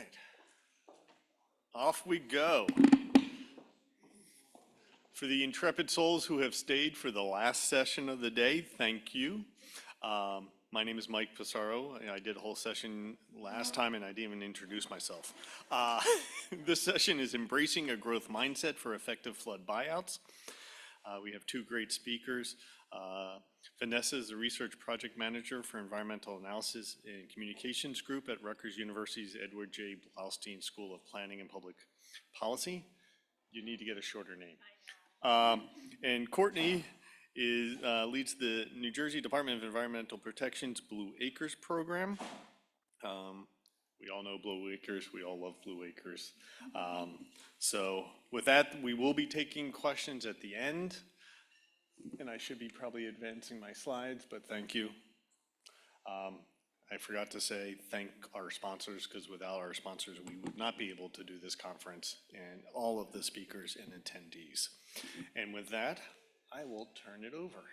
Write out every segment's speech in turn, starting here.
right, off we go. For the intrepid souls who have stayed for the last session of the day, thank you. My name is Mike Pissarro. I did a whole session last time and I didn't even introduce myself. This session is Embracing a Growth Mindset for Effective Flood Buyouts. We have two great speakers. Vanessa is the Research Project Manager for Environmental Analysis and Communications Group at Rutgers University's Edward J. Blaustein School of Planning and Public Policy. You need to get a shorter name. And Courtney leads the New Jersey Department of Environmental Protection's Blue Acres program. We all know Blue Acres, we all love Blue Acres. So with that, we will be taking questions at the end. And I should be probably advancing my slides, but thank you. I forgot to say thank our sponsors, because without our sponsors, we would not be able to do this conference and all of the speakers and attendees. And with that, I will turn it over.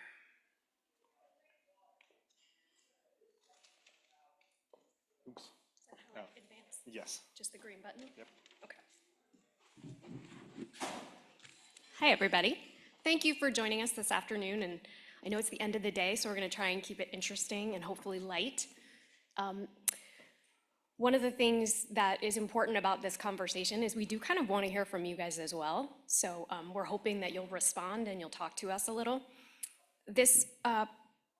Oops. Is that how I advance? Yes. Just the green button? Yep. Okay. Hi, everybody. Thank you for joining us this afternoon. And I know it's the end of the day, so we're going to try and keep it interesting and hopefully light. One of the things that is important about this conversation is we do kind of want to hear from you guys as well. So we're hoping that you'll respond and you'll talk to us a little. This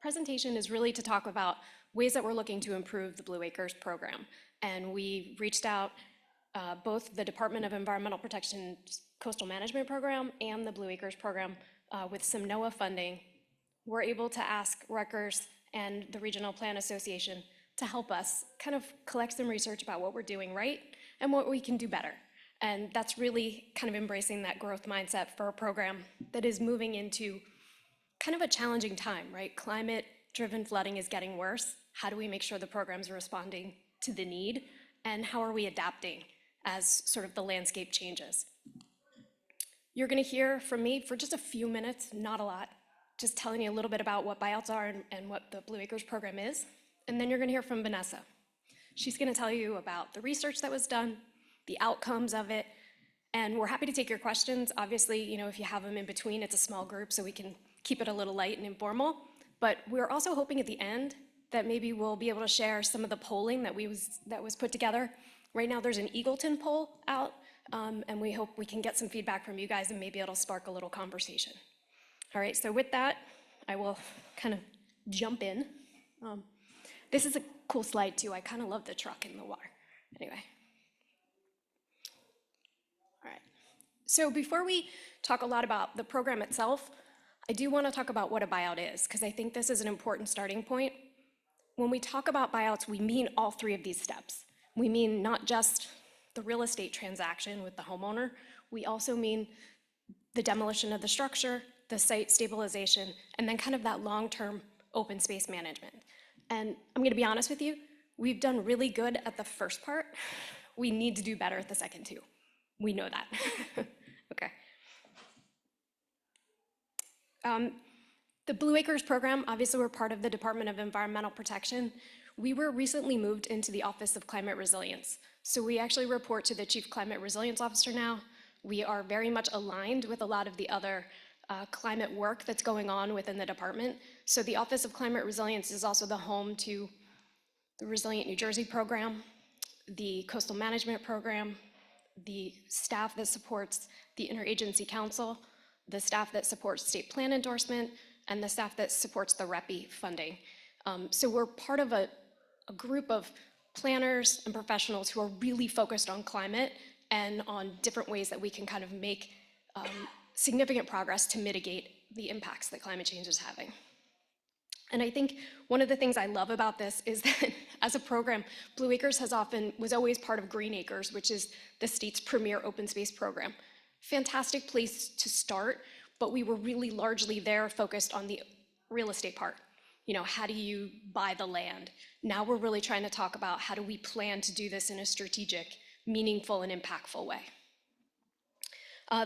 presentation is really to talk about ways that we're looking to improve the Blue Acres program. And we reached out both the Department of Environmental Protection's Coastal Management Program and the Blue Acres program with some NOAA funding. We're able to ask Rutgers and the Regional Plan Association to help us kind of collect some research about what we're doing right and what we can do better. And that's really kind of embracing that growth mindset for a program that is moving into kind of a challenging time, right? Climate-driven flooding is getting worse. How do we make sure the program's responding to the need? And how are we adapting as sort of the landscape changes? You're gonna hear from me for just a few minutes, not a lot, just telling you a little bit about what buyouts are and what the Blue Acres program is. And then you're gonna hear from Vanessa. She's gonna tell you about the research that was done, the outcomes of it, and we're happy to take your questions. Obviously, you know, if you have them in between, it's a small group, so we can keep it a little light and informal. But we're also hoping at the end that maybe we'll be able to share some of the polling that was put together. Right now, there's an Eagleton poll out, and we hope we can get some feedback from you guys, and maybe it'll spark a little conversation. All right, so with that, I will kind of jump in. This is a cool slide too. I kind of love the truck in the water. Anyway. All right. So before we talk a lot about the program itself, I do want to talk about what a buyout is, because I think this is an important starting point. When we talk about buyouts, we mean all three of these steps. We mean not just the real estate transaction with the homeowner, we also mean the demolition of the structure, the site stabilization, and then kind of that long-term open space management. And I'm gonna be honest with you, we've done really good at the first part. We need to do better at the second too. We know that. Okay. The Blue Acres program, obviously we're part of the Department of Environmental Protection. We were recently moved into the Office of Climate Resilience. So we actually report to the Chief Climate Resilience Officer now. We are very much aligned with a lot of the other climate work that's going on within the department. So the Office of Climate Resilience is also the home to the Resilient New Jersey program, the Coastal Management Program, the staff that supports the Interagency Council, the staff that supports state plan endorsement, and the staff that supports the REPI funding. So we're part of a group of planners and professionals who are really focused on climate and on different ways that we can kind of make significant progress to mitigate the impacts that climate change is having. And I think one of the things I love about this is that as a program, Blue Acres was always part of Green Acres, which is the state's premier open space program. Fantastic place to start, but we were really largely there focused on the real estate part. You know, how do you buy the land? Now we're really trying to talk about how do we plan to do this in a strategic, meaningful, and impactful way.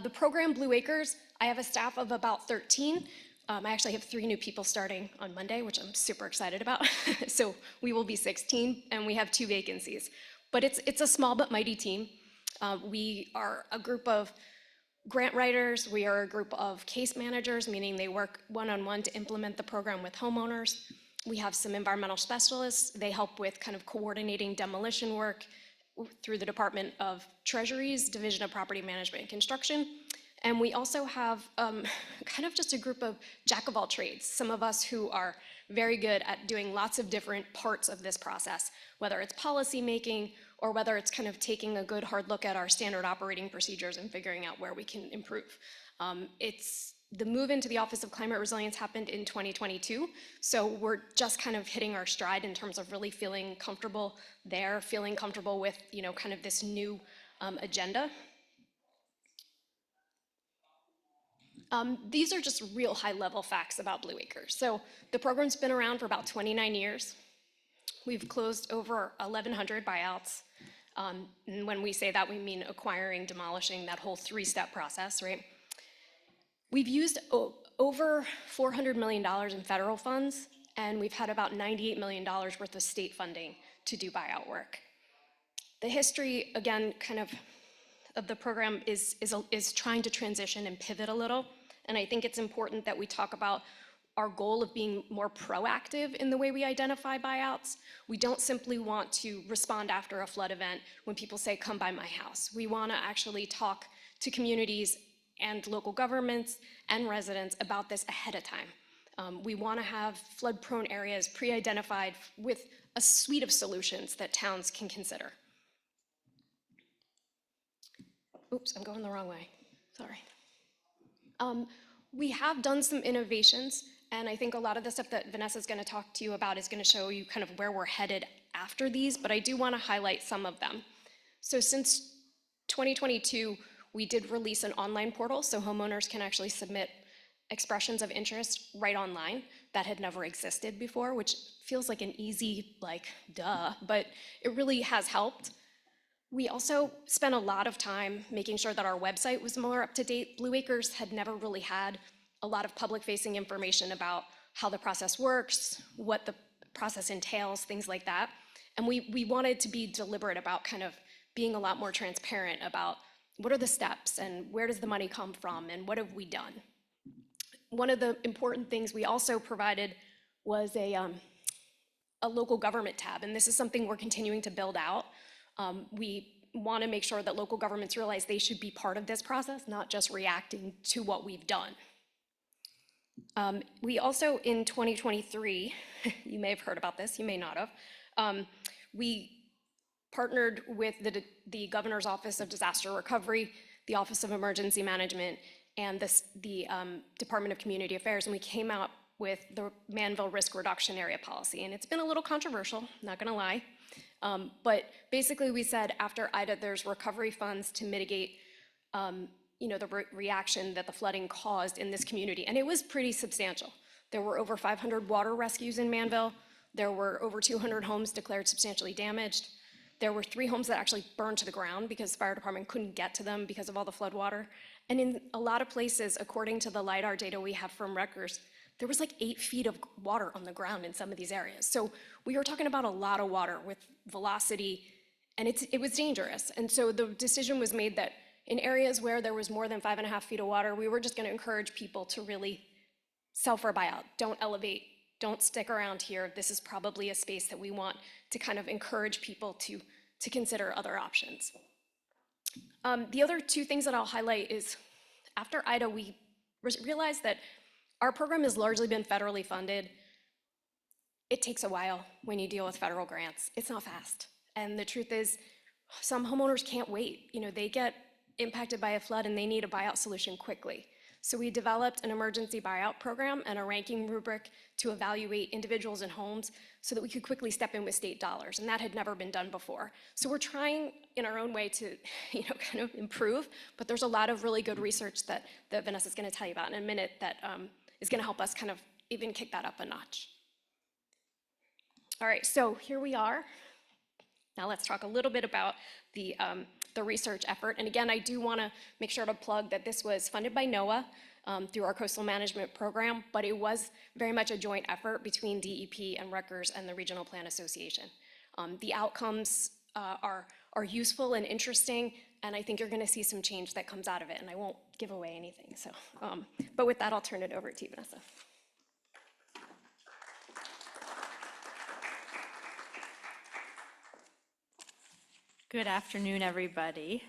The program Blue Acres, I have a staff of about 13. I actually have 3 new people starting on Monday, which I'm super excited about. So we will be 16, and we have 2 vacancies. But it's a small but mighty team. We are a group of grant writers. We are a group of case managers, meaning they work one-on-one to implement the program with homeowners. We have some environmental specialists. They help with kind of coordinating demolition work through the Department of Treasury's Division of Property Management and Construction. And we also have kind of just a group of jack of all trades, some of us who are very good at doing lots of different parts of this process, whether it's policy making or whether it's kind of taking a good hard look at our standard operating procedures and figuring out where we can improve. The move into the Office of Climate Resilience happened in 2022, so we're just kind of hitting our stride in terms of really feeling comfortable there, feeling comfortable with, kind of this new agenda. These are just real high-level facts about Blue Acres. So the program's been around for about 29 years. We've closed over 1,100 buyouts. And when we say that, we mean acquiring, demolishing, that whole three-step process, right? We've used over $400 million in federal funds, and we've had about $98 million worth of state funding to do buyout work. The history, again, kind of the program is trying to transition and pivot a little. And I think it's important that we talk about our goal of being more proactive in the way we identify buyouts. We don't simply want to respond after a flood event when people say, come by my house. We want to actually talk to communities and local governments and residents about this ahead of time. We want to have flood-prone areas pre-identified with a suite of solutions that towns can consider. Oops, I'm going the wrong way, sorry. We have done some innovations, and I think a lot of the stuff that Vanessa's gonna talk to you about is gonna show you kind of where we're headed after these, but I do wanna highlight some of them. So since 2022, we did release an online portal so homeowners can actually submit expressions of interest right online. That had never existed before, which feels like an easy, duh, but it really has helped. We also spent a lot of time making sure that our website was more up to date. Blue Acres had never really had a lot of public-facing information about how the process works, what the process entails, things like that. And we wanted to be deliberate about kind of being a lot more transparent about what are the steps and where does the money come from and what have we done. One of the important things we also provided was a local government tab, and this is something we're continuing to build out. We want to make sure that local governments realize they should be part of this process, not just reacting to what we've done. We also, in 2023, you may have heard about this, you may not have, we partnered with the Governor's Office of Disaster Recovery, the Office of Emergency Management, and the Department of Community Affairs, and we came out with the Manville Risk Reduction Area Policy. And it's been a little controversial, not gonna lie. But basically we said after Ida, there's recovery funds to mitigate the reaction that the flooding caused in this community. And it was pretty substantial. There were over 500 water rescues in Manville. There were over 200 homes declared substantially damaged. There were 3 homes that actually burned to the ground because the fire department couldn't get to them because of all the flood water. And in a lot of places, according to the LIDAR data we have from Rutgers, there was like 8 feet of water on the ground in some of these areas. So we were talking about a lot of water with velocity, and it was dangerous. And so the decision was made that in areas where there was more than 5.5 feet of water, we were just gonna encourage people to really sell for a buyout. Don't elevate, don't stick around here. This is probably a space that we want to kind of encourage people to consider other options. The other 2 things that I'll highlight is after Ida, we realized that our program has largely been federally funded. It takes a while when you deal with federal grants. It's not fast. And the truth is, some homeowners can't wait. They get impacted by a flood and they need a buyout solution quickly. So we developed an emergency buyout program and a ranking rubric to evaluate individuals and homes so that we could quickly step in with state dollars, and that had never been done before. So we're trying in our own way to kind of improve, but there's a lot of really good research that Vanessa's gonna tell you about in a minute that is gonna help us kind of even kick that up a notch. All right, so here we are. Now let's talk a little bit about the research effort. And again, I do wanna make sure to plug that this was funded by NOAA through our coastal management program, but it was very much a joint effort between DEP and Rutgers and the Regional Plan Association. The outcomes are useful and interesting, and I think you're going to see some change that comes out of it, and I won't give away anything. So, but with that, I'll turn it over to you, Vanessa. Good afternoon, everybody.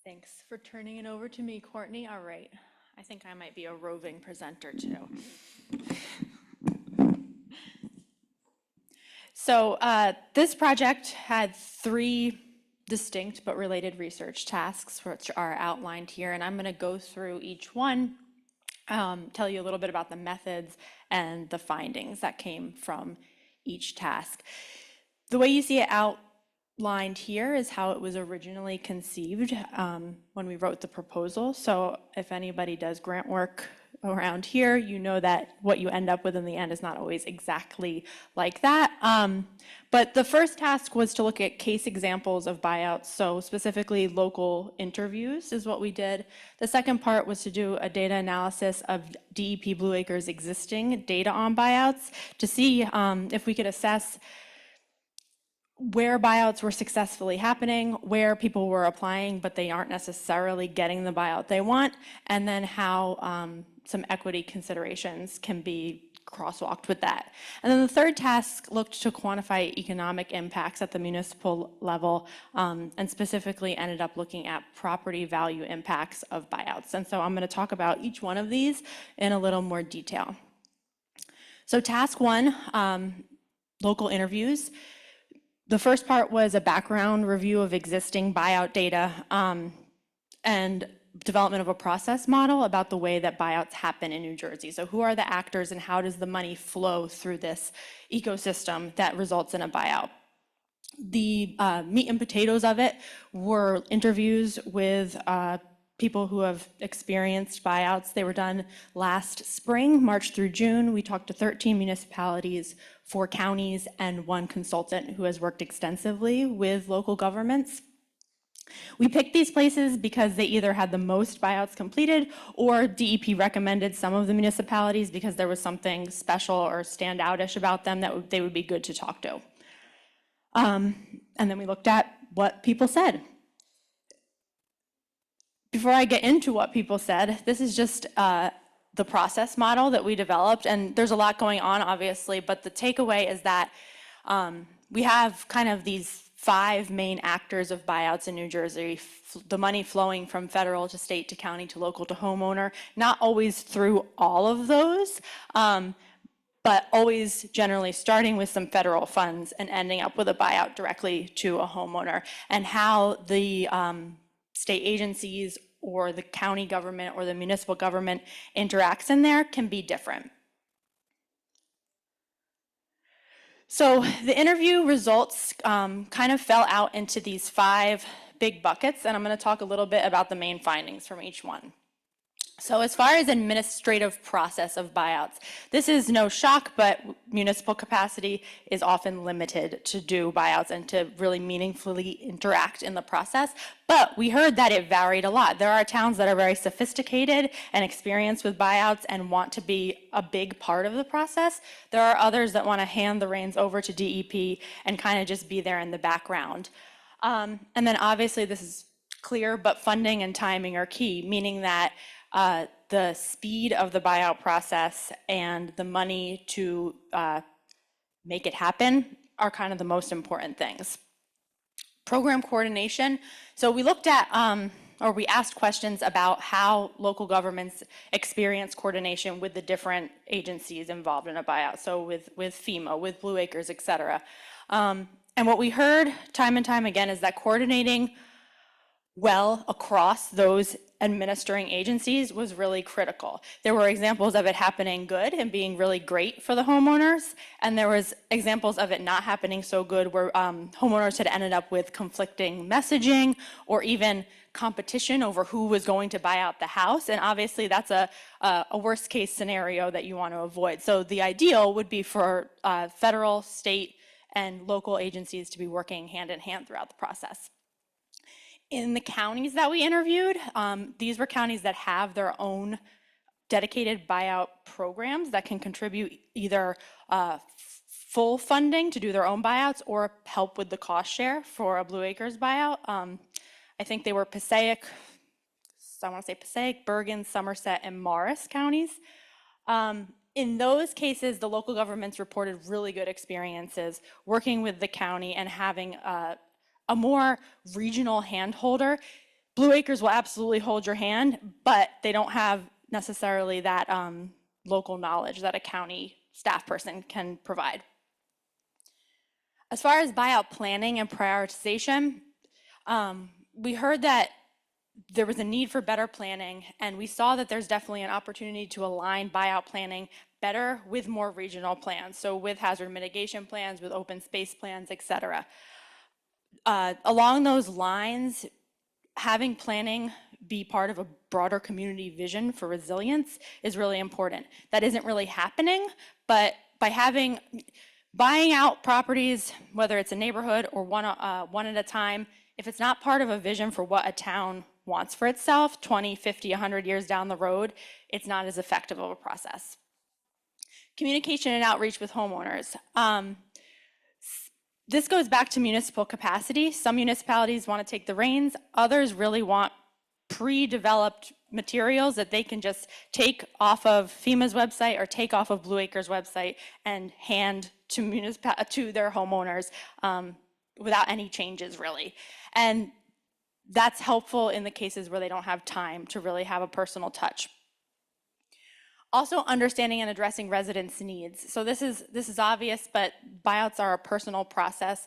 Thanks for turning it over to me, Courtney. All right, I think I might be a roving presenter too. So this project had 3 distinct but related research tasks, which are outlined here, and I'm going to go through each one, tell you a little bit about the methods and the findings that came from each task. The way you see it outlined here is how it was originally conceived when we wrote the proposal. So if anybody does grant work around here, you know that what you end up with in the end is not always exactly like that. But the first task was to look at case examples of buyouts, so specifically local interviews is what we did. The second part was to do a data analysis of DEP Blue Acres existing data on buyouts to see if we could assess where buyouts were successfully happening, where people were applying, but they aren't necessarily getting the buyout they want, and then how some equity considerations can be crosswalked with that. And then the third task looked to quantify economic impacts at the municipal level, and specifically ended up looking at property value impacts of buyouts. And so I'm going to talk about each one of these in a little more detail. So task 1, local interviews. The first part was a background review of existing buyout data and development of a process model about the way that buyouts happen in New Jersey. So who are the actors and how does the money flow through this ecosystem that results in a buyout? The meat and potatoes of it were interviews with people who have experienced buyouts. They were done last spring, March through June. We talked to 13 municipalities, 4 counties, and 1 consultant who has worked extensively with local governments. We picked these places because they either had the most buyouts completed or DEP recommended some of the municipalities because there was something special or standoutish about them that they would be good to talk to. And then we looked at what people said. Before I get into what people said, this is just the process model that we developed, and there's a lot going on, obviously, but the takeaway is that we have kind of these 5 main actors of buyouts in New Jersey, the money flowing from federal to state to county to local to homeowner, not always through all of those, but always generally starting with some federal funds and ending up with a buyout directly to a homeowner, and how the state agencies or the county government or the municipal government interacts in there can be different. So the interview results kind of fell out into these 5 big buckets, and I'm going to talk a little bit about the main findings from each one. So as far as administrative process of buyouts, this is no shock, but municipal capacity is often limited to do buyouts and to really meaningfully interact in the process. But we heard that it varied a lot. There are towns that are very sophisticated and experienced with buyouts and want to be a big part of the process. There are others that want to hand the reins over to DEP and kind of just be there in the background. And then obviously this is clear, but funding and timing are key, meaning that the speed of the buyout process and the money to make it happen are kind of the most important things. Program coordination. So we looked at, or we asked questions about how local governments experience coordination with the different agencies involved in a buyout. So with FEMA, with Blue Acres, et cetera. And what we heard time and time again is that coordinating well across those administering agencies was really critical. There were examples of it happening good and being really great for the homeowners, and there was examples of it not happening so good where homeowners had ended up with conflicting messaging or even competition over who was going to buy out the house, and obviously that's a worst case scenario that you want to avoid. So the ideal would be for federal, state, and local agencies to be working hand in hand throughout the process. In the counties that we interviewed, these were counties that have their own dedicated buyout programs that can contribute either full funding to do their own buyouts or help with the cost share for a Blue Acres buyout. I think they were Passaic, I want to say Passaic, Bergen, Somerset, and Morris counties. In those cases, the local governments reported really good experiences working with the county and having a more regional handholder. Blue Acres will absolutely hold your hand, but they don't have necessarily that local knowledge that a county staff person can provide. As far as buyout planning and prioritization, we heard that there was a need for better planning, and we saw that there's definitely an opportunity to align buyout planning better with more regional plans. So with hazard mitigation plans, with open space plans, et cetera. Along those lines, having planning be part of a broader community vision for resilience is really important. That isn't really happening, but by buying out properties, whether it's a neighborhood or one at a time, if it's not part of a vision for what a town wants for itself 20, 50, 100 years down the road, it's not as effective of a process. Communication and outreach with homeowners. This goes back to municipal capacity. Some municipalities want to take the reins. Others really want pre-developed materials that they can just take off of FEMA's website or take off of Blue Acres website and hand to their homeowners without any changes really. And that's helpful in the cases where they don't have time to really have a personal touch. Also understanding and addressing residents' needs. So this is obvious, but buyouts are a personal process.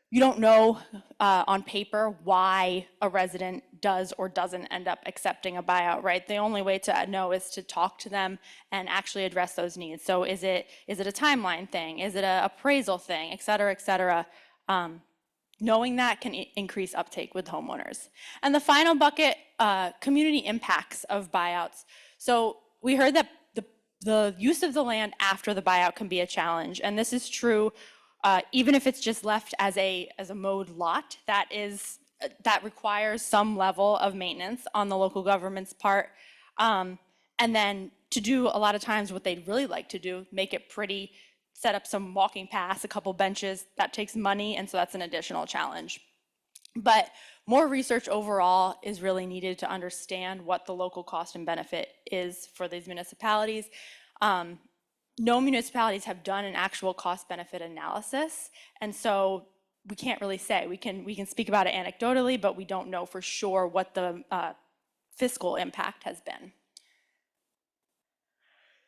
You don't know on paper why a resident does or doesn't end up accepting a buyout, right? The only way to know is to talk to them and actually address those needs. So is it a timeline thing? Is it an appraisal thing, et cetera, et cetera? Knowing that can increase uptake with homeowners. And the final bucket, community impacts of buyouts. So we heard that the use of the land after the buyout can be a challenge, and this is true even if it's just left as a mowed lot. That requires some level of maintenance on the local government's part, and then to do a lot of times what they'd really like to do, make it pretty, set up some walking paths, a couple benches, that takes money, and so that's an additional challenge. But more research overall is really needed to understand what the local cost and benefit is for these municipalities. No municipalities have done an actual cost benefit analysis, and so we can't really say. We can speak about it anecdotally, but we don't know for sure what the fiscal impact has been.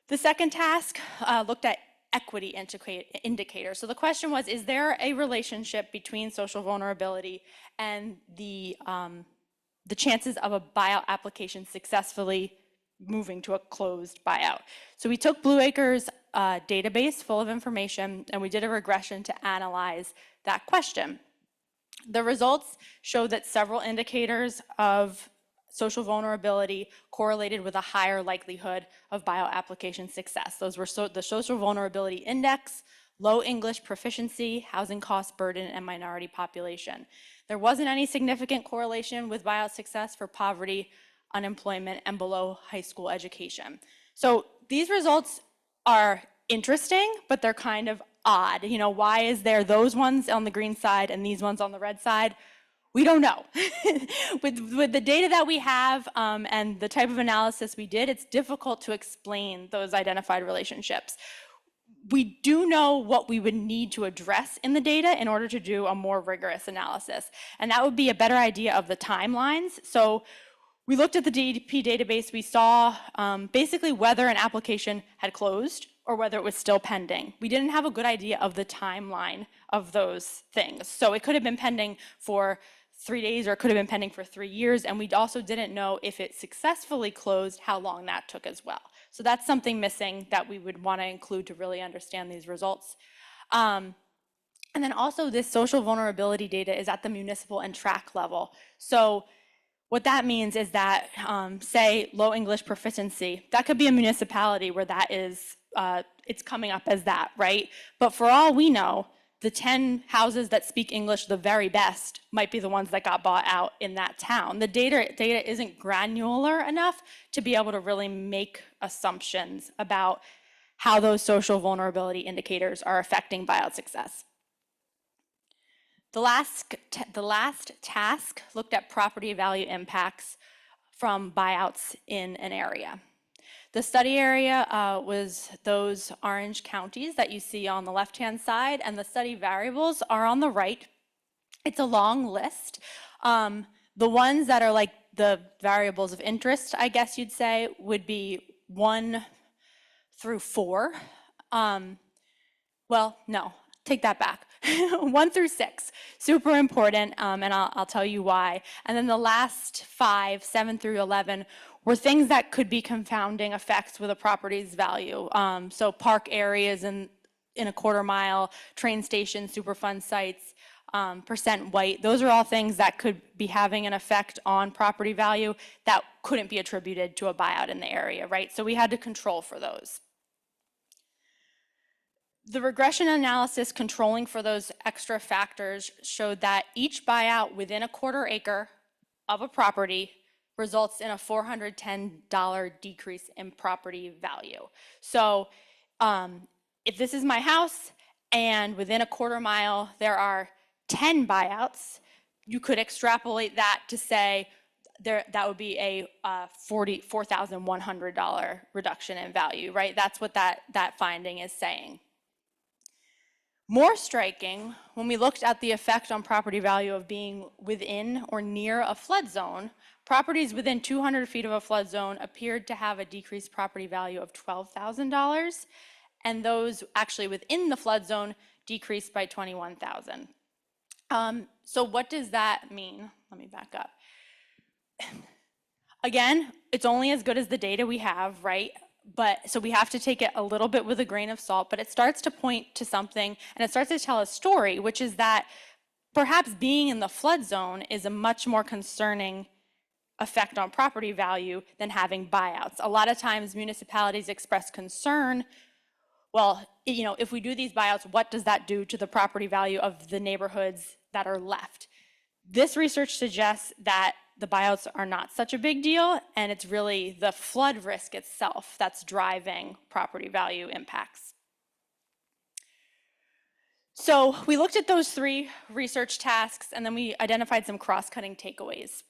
The second task looked at equity indicators. So the question was, is there a relationship between social vulnerability and the chances of a buyout application successfully moving to a closed buyout? So we took Blue Acres database full of information and we did a regression to analyze that question. The results showed that several indicators of social vulnerability correlated with a higher likelihood of buyout application success. Those were the social vulnerability index, low English proficiency, housing cost burden, and minority population. There wasn't any significant correlation with buyout success for poverty, unemployment, and below high school education. So these results are interesting, but they're kind of odd. You know, why is there those ones on the green side and these ones on the red side? We don't know. With the data that we have and the type of analysis we did, it's difficult to explain those identified relationships. We do know what we would need to address in the data in order to do a more rigorous analysis, and that would be a better idea of the timelines. So we looked at the DEP database. We saw basically whether an application had closed or whether it was still pending. We didn't have a good idea of the timeline of those things. So it could have been pending for 3 days or it could have been pending for 3 years, and we also didn't know if it successfully closed, how long that took as well. So that's something missing that we would want to include to really understand these results. And then also this social vulnerability data is at the municipal and tract level. So what that means is that, say, low English proficiency, that could be a municipality where that is, it's coming up as that, right? But for all we know, the 10 houses that speak English the very best might be the ones that got bought out in that town. The data isn't granular enough to be able to really make assumptions about how those social vulnerability indicators are affecting buyout success. The last task looked at property value impacts from buyouts in an area. The study area was those orange counties that you see on the left-hand side, and the study variables are on the right. It's a long list. The ones that are like the variables of interest, I guess you'd say, would be 1 through 4. Well, no, take that back. 1 through 6, super important, and I'll tell you why. And then the last 5, 7 through 11, were things that could be confounding effects with a property's value. So park areas in a quarter mile, train stations, Superfund sites, percent white, those are all things that could be having an effect on property value that couldn't be attributed to a buyout in the area, right? So we had to control for those. The regression analysis controlling for those extra factors showed that each buyout within a quarter acre of a property results in a $410 decrease in property value. So if this is my house and within a quarter mile there are 10 buyouts, you could extrapolate that to say that would be a $4,100 reduction in value, right? That's what that finding is saying. More striking, when we looked at the effect on property value of being within or near a flood zone, properties within 200 feet of a flood zone appeared to have a decreased property value of $12,000, and those actually within the flood zone decreased by $21,000. So what does that mean? Let me back up. Again, it's only as good as the data we have, right? So we have to take it a little bit with a grain of salt, but it starts to point to something, and it starts to tell a story, which is that perhaps being in the flood zone is a much more concerning effect on property value than having buyouts. A lot of times municipalities express concern, well, if we do these buyouts, what does that do to the property value of the neighborhoods that are left? This research suggests that the buyouts are not such a big deal, and it's really the flood risk itself that's driving property value impacts. So we looked at those 3 research tasks, and then we identified some cross-cutting takeaways.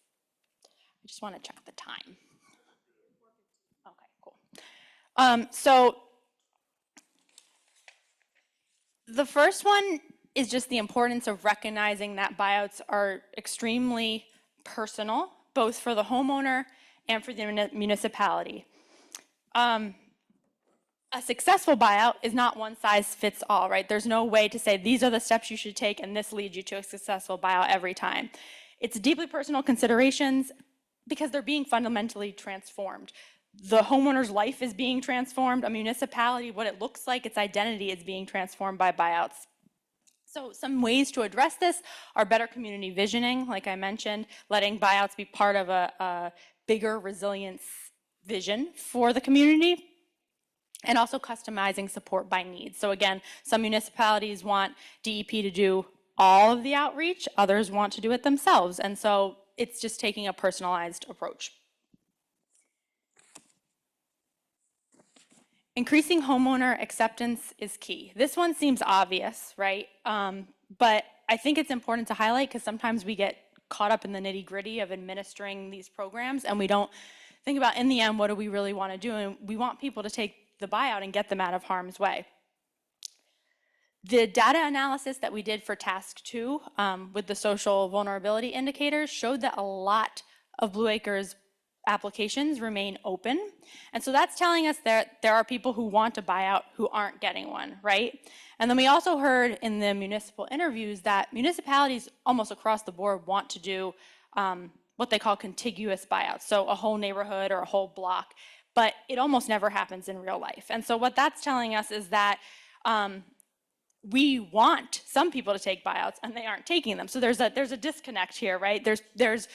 I just want to check the time. Okay, cool. So the first one is just the importance of recognizing that buyouts are extremely personal, both for the homeowner and for the municipality. A successful buyout is not one size fits all, right? There's no way to say these are the steps you should take and this leads you to a successful buyout every time. It's deeply personal considerations because they're being fundamentally transformed. The homeowner's life is being transformed. A municipality, what it looks like, its identity is being transformed by buyouts. So some ways to address this are better community visioning, like I mentioned, letting buyouts be part of a bigger resilience vision for the community, and also customizing support by needs. So again, some municipalities want DEP to do all of the outreach, others want to do it themselves, and so it's just taking a personalized approach. Increasing homeowner acceptance is key. This one seems obvious, right? But I think it's important to highlight because sometimes we get caught up in the nitty-gritty of administering these programs and we don't think about, in the end, what do we really want to do? And we want people to take the buyout and get them out of harm's way. The data analysis that we did for task 2 with the social vulnerability indicators showed that a lot of Blue Acres applications remain open. And so that's telling us that there are people who want a buyout who aren't getting one, right? And then we also heard in the municipal interviews that municipalities almost across the board want to do what they call contiguous buyouts, so a whole neighborhood or a whole block, but it almost never happens in real life. And so what that's telling us is that we want some people to take buyouts and they aren't taking them. So there's a disconnect here, right? There's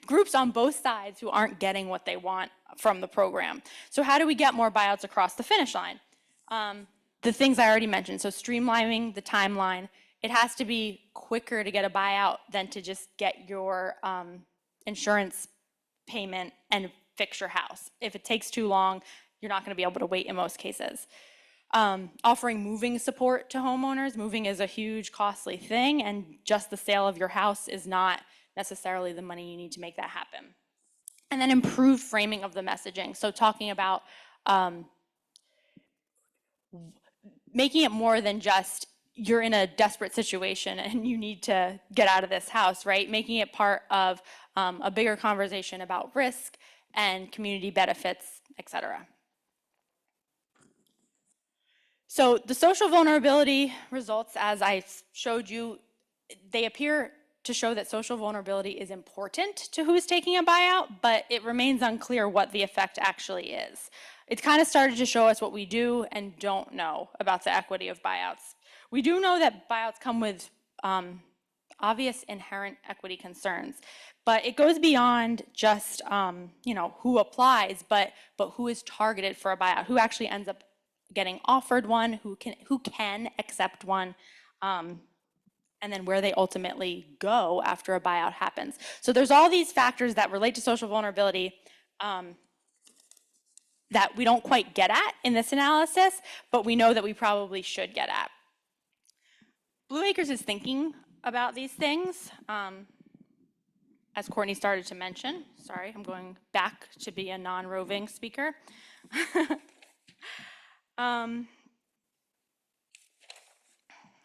groups on both sides who aren't getting what they want from the program. So how do we get more buyouts across the finish line? The things I already mentioned, so streamlining the timeline. It has to be quicker to get a buyout than to just get your insurance payment and fix your house. If it takes too long, you're not going to be able to wait in most cases. offering moving support to homeowners. Moving is a huge, costly thing, and just the sale of your house is not necessarily the money you need to make that happen. And then improved framing of the messaging. So talking about making it more than just you're in a desperate situation and you need to get out of this house, right? Making it part of a bigger conversation about risk and community benefits, et cetera. So the social vulnerability results, as I showed you, they appear to show that social vulnerability is important to who's taking a buyout, but it remains unclear what the effect actually is. It kind of started to show us what we do and don't know about the equity of buyouts. We do know that buyouts come with obvious inherent equity concerns, but it goes beyond just who applies, but who is targeted for a buyout, who actually ends up getting offered one, who can accept one, and then where they ultimately go after a buyout happens. So there's all these factors that relate to social vulnerability that we don't quite get at in this analysis, but we know that we probably should get at. Blue Acres is thinking about these things, as Courtney started to mention. Sorry, I'm going back to be a non-roving speaker.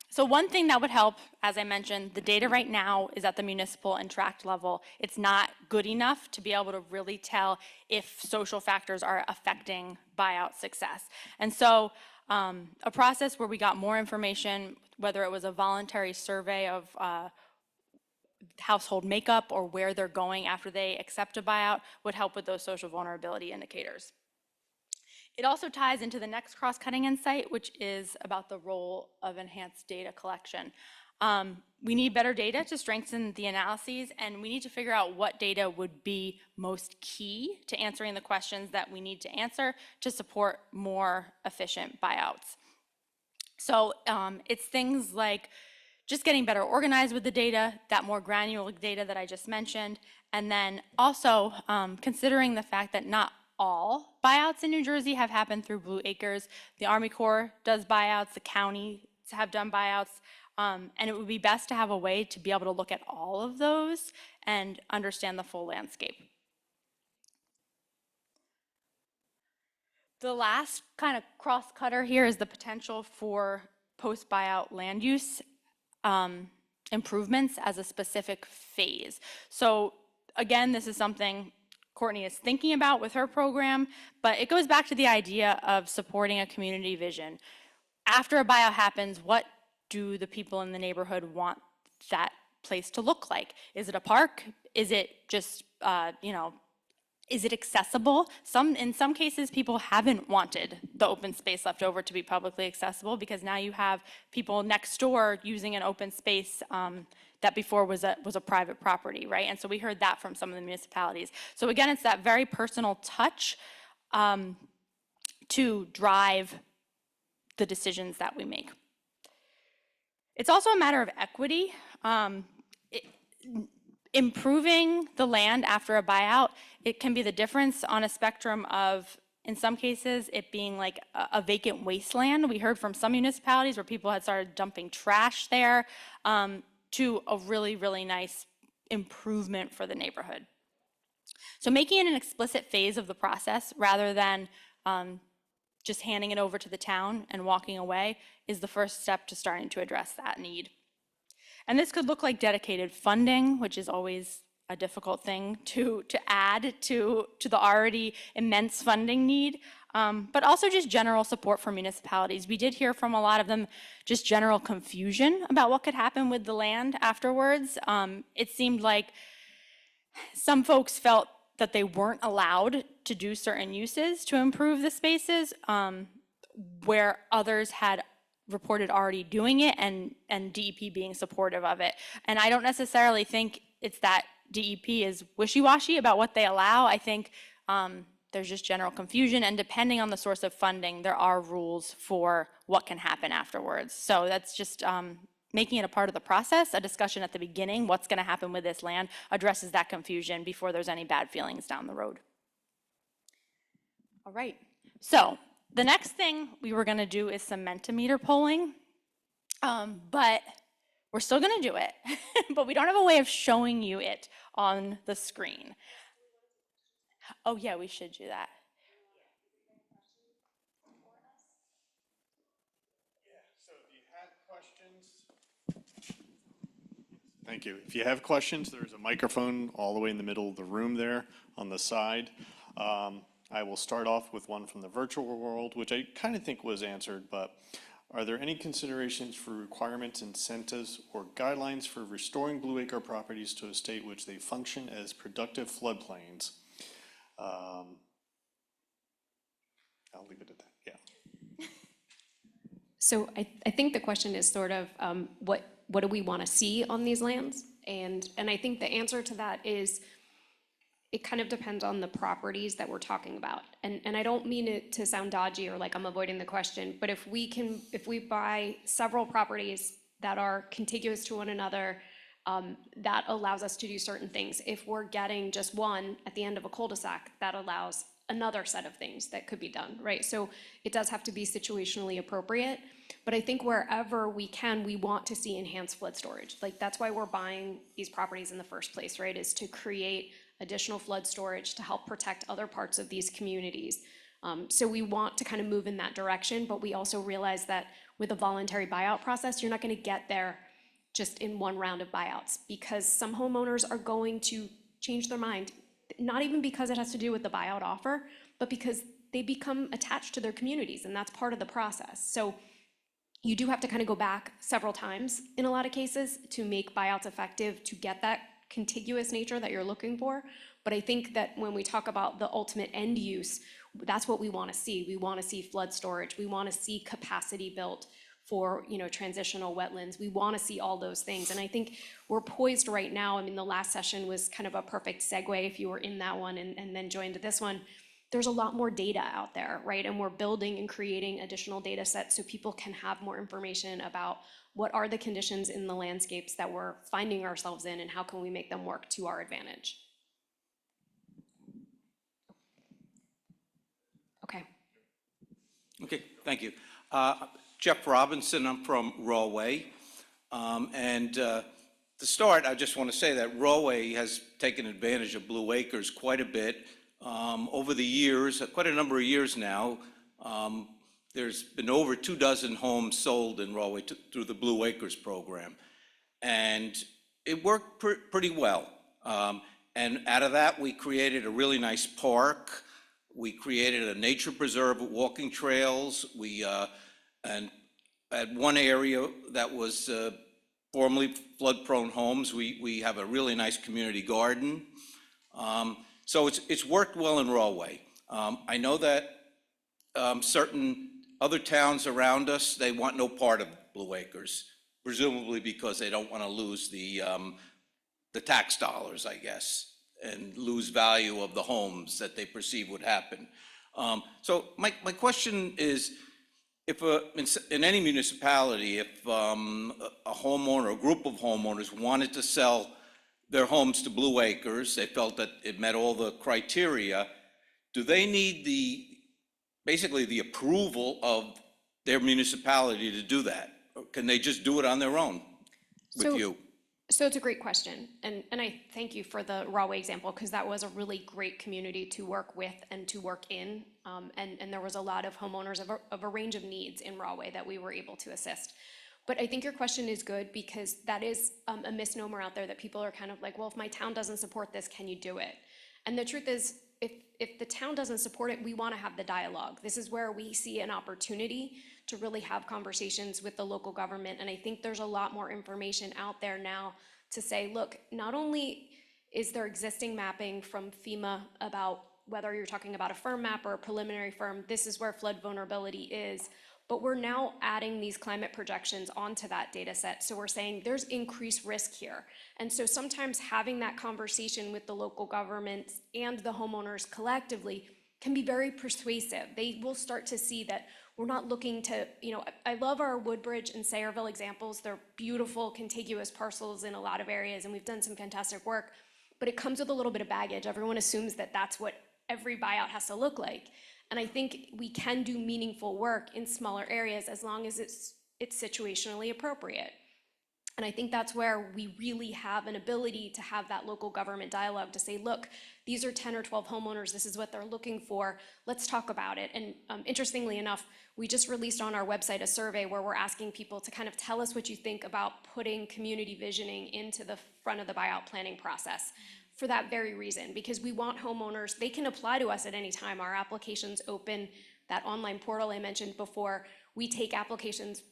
So one thing that would help, as I mentioned, the data right now is at the municipal and tract level. It's not good enough to be able to really tell if social factors are affecting buyout success. And so a process where we got more information, whether it was a voluntary survey of household makeup or where they're going after they accept a buyout, would help with those social vulnerability indicators. It also ties into the next cross-cutting insight, which is about the role of enhanced data collection. We need better data to strengthen the analyses, and we need to figure out what data would be most key to answering the questions that we need to answer to support more efficient buyouts. So it's things like just getting better organized with the data, that more granular data that I just mentioned, and then also considering the fact that not all buyouts in New Jersey have happened through Blue Acres. The Army Corps does buyouts, the counties have done buyouts, and it would be best to have a way to be able to look at all of those and understand the full landscape. The last kind of cross-cutter here is the potential for post-buyout land use improvements as a specific phase. So again, this is something Courtney is thinking about with her program, but it goes back to the idea of supporting a community vision. After a buyout happens, what do the people in the neighborhood want that place to look like? Is it a park? Is it just, is it accessible? In some cases, people haven't wanted the open space left over to be publicly accessible because now you have people next door using an open space that before was a private property, right? And so we heard that from some of the municipalities. So again, it's that very personal touch to drive the decisions that we make. It's also a matter of equity. Improving the land after a buyout, it can be the difference on a spectrum of, in some cases, it being like a vacant wasteland. We heard from some municipalities where people had started dumping trash there, to a really, really nice improvement for the neighborhood. So making it an explicit phase of the process rather than just handing it over to the town and walking away is the first step to starting to address that need. And this could look like dedicated funding, which is always a difficult thing to add to the already immense funding need, but also just general support for municipalities. We did hear from a lot of them just general confusion about what could happen with the land afterwards. It seemed like some folks felt that they weren't allowed to do certain uses to improve the spaces, where others had reported already doing it and DEP being supportive of it. And I don't necessarily think it's that DEP is wishy-washy about what they allow. I think there's just general confusion, and depending on the source of funding, there are rules for what can happen afterwards. So that's just making it a part of the process. A discussion at the beginning, what's going to happen with this land, addresses that confusion before there's any bad feelings down the road. All right, so the next thing we were gonna do is some Mentimeter polling, but we're still gonna do it, but we don't have a way of showing you it on the screen. Oh yeah, we should do that. So if you have questions. Thank you. If you have questions, there's a microphone all the way in the middle of the room there on the side. I will start off with one from the virtual world, which I kind of think was answered, but are there any considerations for requirements, incentives, or guidelines for restoring Blue Acre properties to a state which they function as productive floodplains? I'll leave it at that, yeah. So I think the question is sort of what do we want to see on these lands? And I think the answer to that is it kind of depends on the properties that we're talking about. And I don't mean it to sound dodgy or like I'm avoiding the question, but if we buy several properties that are contiguous to one another, that allows us to do certain things. If we're getting just one at the end of a cul-de-sac, that allows another set of things that could be done, right? So it does have to be situationally appropriate, but I think wherever we can, we want to see enhanced flood storage. Like that's why we're buying these properties in the first place, right? Is to create additional flood storage to help protect other parts of these communities. So we want to kind of move in that direction, but we also realize that with a voluntary buyout process, you're not going to get there just in one round of buyouts, because some homeowners are going to change their mind, not even because it has to do with the buyout offer, but because they become attached to their communities, and that's part of the process. So you do have to kind of go back several times in a lot of cases to make buyouts effective, to get that contiguous nature that you're looking for. But I think that when we talk about the ultimate end use, that's what we want to see. We want to see flood storage. We want to see capacity built for, transitional wetlands. We want to see all those things. And I think we're poised right now. I mean, the last session was kind of a perfect segue if you were in that one and then joined this one. There's a lot more data out there, right? And we're building and creating additional data sets so people can have more information about what are the conditions in the landscapes that we're finding ourselves in and how can we make them work to our advantage. Okay. Okay, thank you. Jeff Robinson, I'm from Rawway. To start, I just want to say that Rawway has taken advantage of Blue Acres quite a bit. Over the years, quite a number of years now, there's been over 24 homes sold in Rawway through the Blue Acres program. And it worked pretty well. And out of that, we created a really nice park. We created a nature preserve with walking trails. And at one area that was formerly flood-prone homes, we have a really nice community garden. So it's worked well in Rawway. I know that certain other towns around us, they want no part of Blue Acres, presumably because they don't want to lose the tax dollars, I guess, and lose value of the homes that they perceive would happen. So my question is, if in any municipality, if a homeowner, a group of homeowners wanted to sell their homes to Blue Acres, they felt that it met all the criteria, do they need basically the approval of their municipality to do that? Or can they just do it on their own with you? So it's a great question. And I thank you for the Rawway example, because that was a really great community to work with and to work in. And there was a lot of homeowners of a range of needs in Rawway that we were able to assist. But I think your question is good, because that is a misnomer out there that people are kind of like, well, if my town doesn't support this, can you do it? And the truth is, if the town doesn't support it, we want to have the dialogue. This is where we see an opportunity to really have conversations with the local government. And I think there's a lot more information out there now to say, look, not only is there existing mapping from FEMA about whether you're talking about a firm map or a preliminary firm, this is where flood vulnerability is, but we're now adding these climate projections onto that data set. So we're saying there's increased risk here. And so sometimes having that conversation with the local governments and the homeowners collectively can be very persuasive. They will start to see that we're not looking to, I love our Woodbridge and Sayreville examples. They're beautiful, contiguous parcels in a lot of areas, and we've done some fantastic work, but it comes with a little bit of baggage. Everyone assumes that that's what every buyout has to look like. And I think we can do meaningful work in smaller areas as long as it's situationally appropriate. And I think that's where we really have an ability to have that local government dialogue to say, look, these are 10 or 12 homeowners, this is what they're looking for, let's talk about it. And interestingly enough, we just released on our website a survey where we're asking people to kind of tell us what you think about putting community visioning into the front of the buyout planning process for that very reason, because we want homeowners, they can apply to us at any time. Our applications open, that online portal I mentioned before, we take applications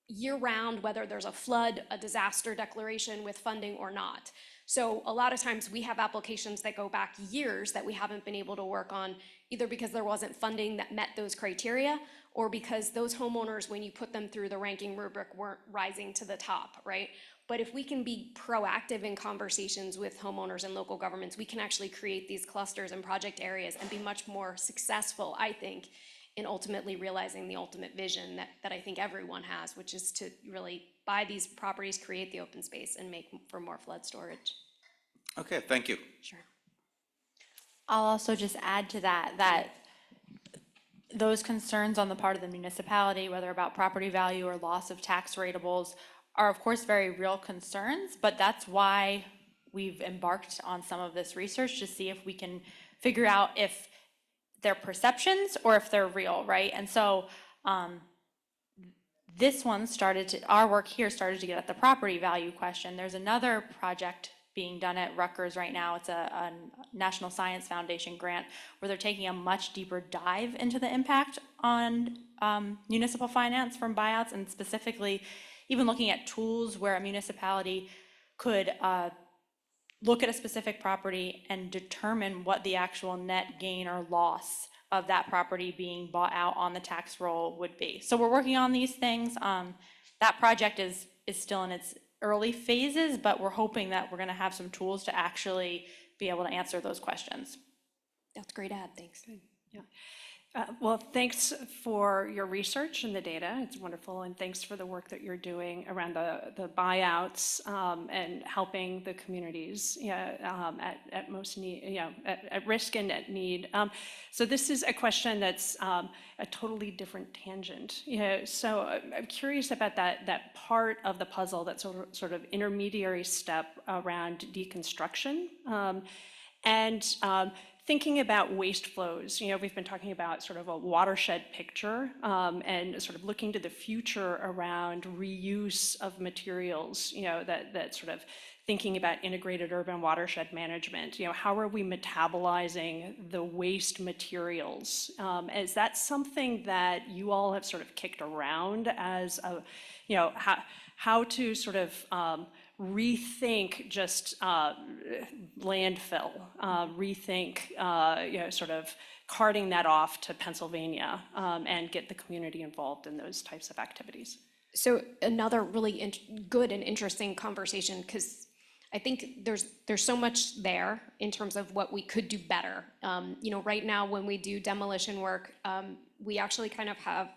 year-round, whether there's a flood, a disaster declaration with funding or not. So a lot of times we have applications that go back years that we haven't been able to work on, either because there wasn't funding that met those criteria, or because those homeowners, when you put them through the ranking rubric, weren't rising to the top, right? But if we can be proactive in conversations with homeowners and local governments, we can actually create these clusters and project areas and be much more successful, I think, in ultimately realizing the ultimate vision that I think everyone has, which is to really buy these properties, create the open space, and make for more flood storage. Okay, thank you. Sure. I'll also just add to that those concerns on the part of the municipality, whether about property value or loss of tax rateables, are of course very real concerns, but that's why we've embarked on some of this research to see if we can figure out if they're perceptions or if they're real, right? And so this one our work here started to get at the property value question. There's another project being done at Rutgers right now. It's a National Science Foundation grant where they're taking a much deeper dive into the impact on municipal finance from buyouts, and specifically even looking at tools where a municipality could look at a specific property and determine what the actual net gain or loss of that property being bought out on the tax roll would be. So we're working on these things. That project is still in its early phases, but we're hoping that we're gonna have some tools to actually be able to answer those questions. That's a great ad, thanks. Yeah. Well, thanks for your research and the data. It's wonderful, and thanks for the work that you're doing around the buyouts and helping the communities at most need, at risk and at need. So this is a question that's a totally different tangent. So I'm curious about that part of the puzzle, that sort of intermediary step around deconstruction. Thinking about waste flows, we've been talking about sort of a watershed picture and sort of looking to the future around reuse of materials, that sort of thinking about integrated urban watershed management. How are we metabolizing the waste materials? Is that something that you all have sort of kicked around as a, how to sort of rethink just landfill, rethink, sort of carting that off to Pennsylvania and get the community involved in those types of activities? So another really good and interesting conversation, because I think there's so much there in terms of what we could do better. Right now when we do demolition work, we actually kind of have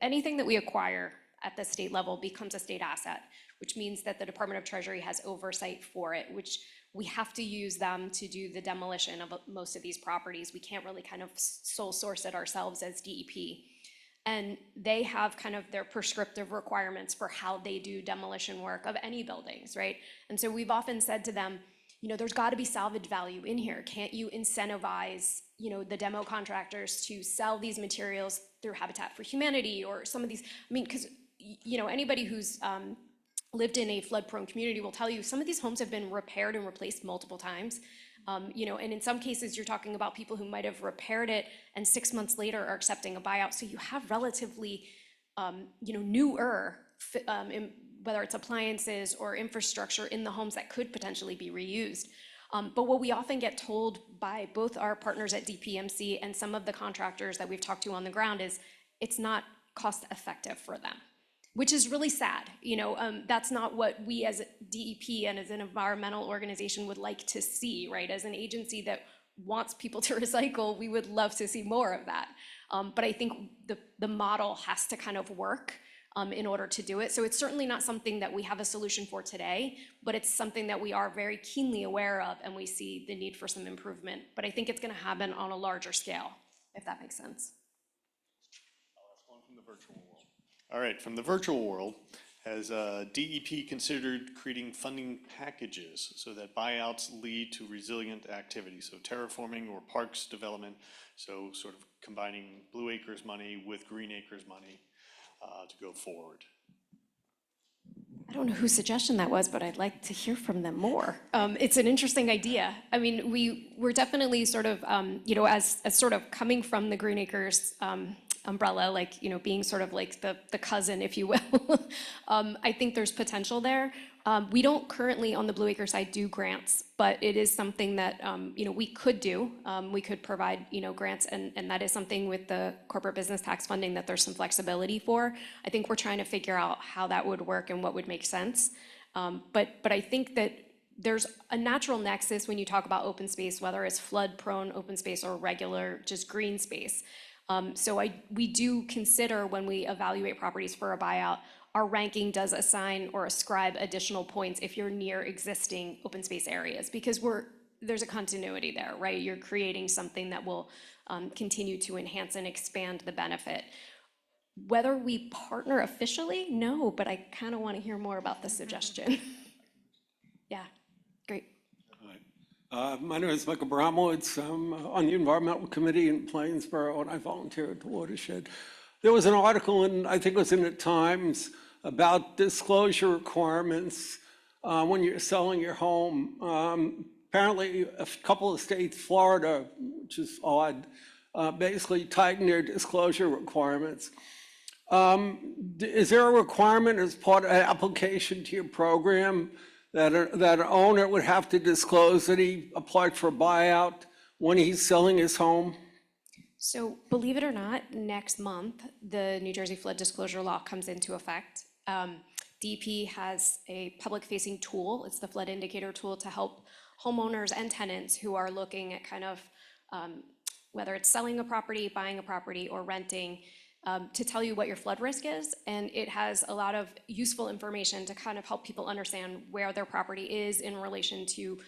anything that we acquire at the state level becomes a state asset, which means that the Department of Treasury has oversight for it, which we have to use them to do the demolition of most of these properties. We can't really kind of sole source it ourselves as DEP. And they have kind of their prescriptive requirements for how they do demolition work of any buildings, right? And so we've often said to them, there's got to be salvage value in here. Can't you incentivize, the demo contractors to sell these materials through Habitat for Humanity or some of these? I mean, because, anybody who's lived in a flood-prone community will tell you some of these homes have been repaired and replaced multiple times. And in some cases, you're talking about people who might have repaired it and 6 months later are accepting a buyout. So you have relatively, newer, whether it's appliances or infrastructure in the homes that could potentially be reused. But what we often get told by both our partners at DPMC and some of the contractors that we've talked to on the ground is it's not cost effective for them, which is really sad. That's not what we as DEP and as an environmental organization would like to see, right? As an agency that wants people to recycle, we would love to see more of that. But I think the model has to kind of work in order to do it. So it's certainly not something that we have a solution for today, but it's something that we are very keenly aware of, and we see the need for some improvement. But I think it's gonna happen on a larger scale. if that makes sense. One from the virtual world. All right, from the virtual world, has DEP considered creating funding packages so that buyouts lead to resilient activities, so terraforming or parks development, so sort of combining Blue Acres money with Green Acres money to go forward? I don't know whose suggestion that was, but I'd like to hear from them more. It's an interesting idea. I mean, we're definitely sort of, as sort of coming from the Green Acres umbrella, like, being sort of like the cousin, if you will. I think there's potential there. We don't currently on the Blue Acre side do grants, but it is something that, we could do. We could provide, grants, and that is something with the corporate business tax funding that there's some flexibility for. I think we're trying to figure out how that would work and what would make sense. But I think that there's a natural nexus when you talk about open space, whether it's flood-prone open space or regular, just green space. So we do consider when we evaluate properties for a buyout, our ranking does assign or ascribe additional points if you're near existing open space areas, because there's a continuity there, right? You're creating something that will continue to enhance and expand the benefit. Whether we partner officially, no, but I kind of want to hear more about the suggestion. Yeah, great. My name is Michael Bramowitz. I'm on the Environmental Committee in Plainsboro, and I volunteer at the Watershed. There was an article, I think it was in the Times, about disclosure requirements when you're selling your home. Apparently, a couple of states, Florida, which is odd, basically tightened their disclosure requirements. Is there a requirement as part of an application to your program that an owner would have to disclose that he applied for a buyout when he's selling his home? So believe it or not, next month, the New Jersey flood disclosure law comes into effect. DEP has a public-facing tool. It's the flood indicator tool to help homeowners and tenants who are looking at kind of whether it's selling a property, buying a property, or renting, to tell you what your flood risk is. And it has a lot of useful information to kind of help people understand where their property is in relation to,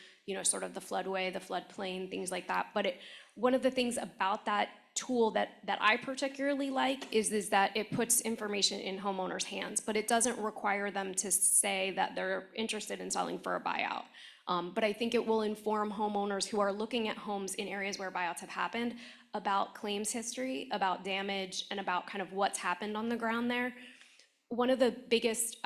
sort of the floodway, the floodplain, things like that. But one of the things about that tool that I particularly like is that it puts information in homeowners' hands, but it doesn't require them to say that they're interested in selling for a buyout. But I think it will inform homeowners who are looking at homes in areas where buyouts have happened about claims history, about damage, and about kind of what's happened on the ground there. One of the biggest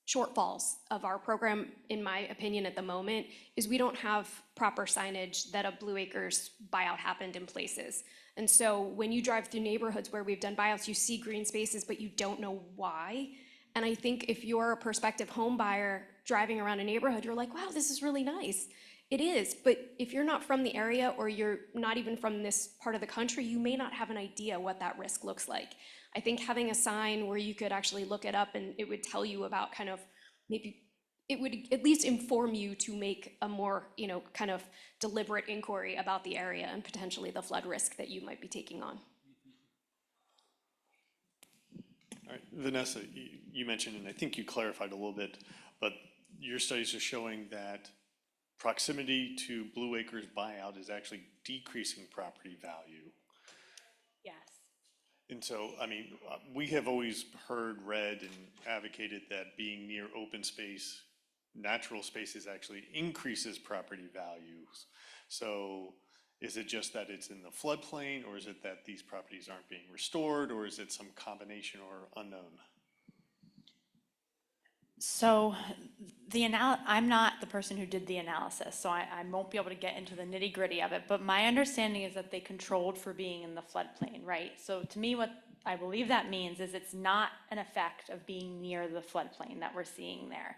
shortfalls of our program, in my opinion at the moment, is we don't have proper signage that a Blue Acres buyout happened in places. And so when you drive through neighborhoods where we've done buyouts, you see green spaces, but you don't know why. And I think if you're a prospective home buyer driving around a neighborhood, you're like, wow, this is really nice. It is, but if you're not from the area or you're not even from this part of the country, you may not have an idea what that risk looks like. I think having a sign where you could actually look it up and it would tell you about kind of, maybe it would at least inform you to make a more, kind of deliberate inquiry about the area and potentially the flood risk that you might be taking on. All right, Vanessa, you mentioned, and I think you clarified a little bit, but your studies are showing that proximity to Blue Acres buyout is actually decreasing property value. Yes. And so, I mean, we have always heard, read, and advocated that being near open space, natural spaces actually increases property values. So is it just that it's in the floodplain, or is it that these properties aren't being restored, or is it some combination or unknown? So I'm not the person who did the analysis, so I won't be able to get into the nitty gritty of it, but my understanding is that they controlled for being in the floodplain, right? So to me, what I believe that means is it's not an effect of being near the floodplain that we're seeing there.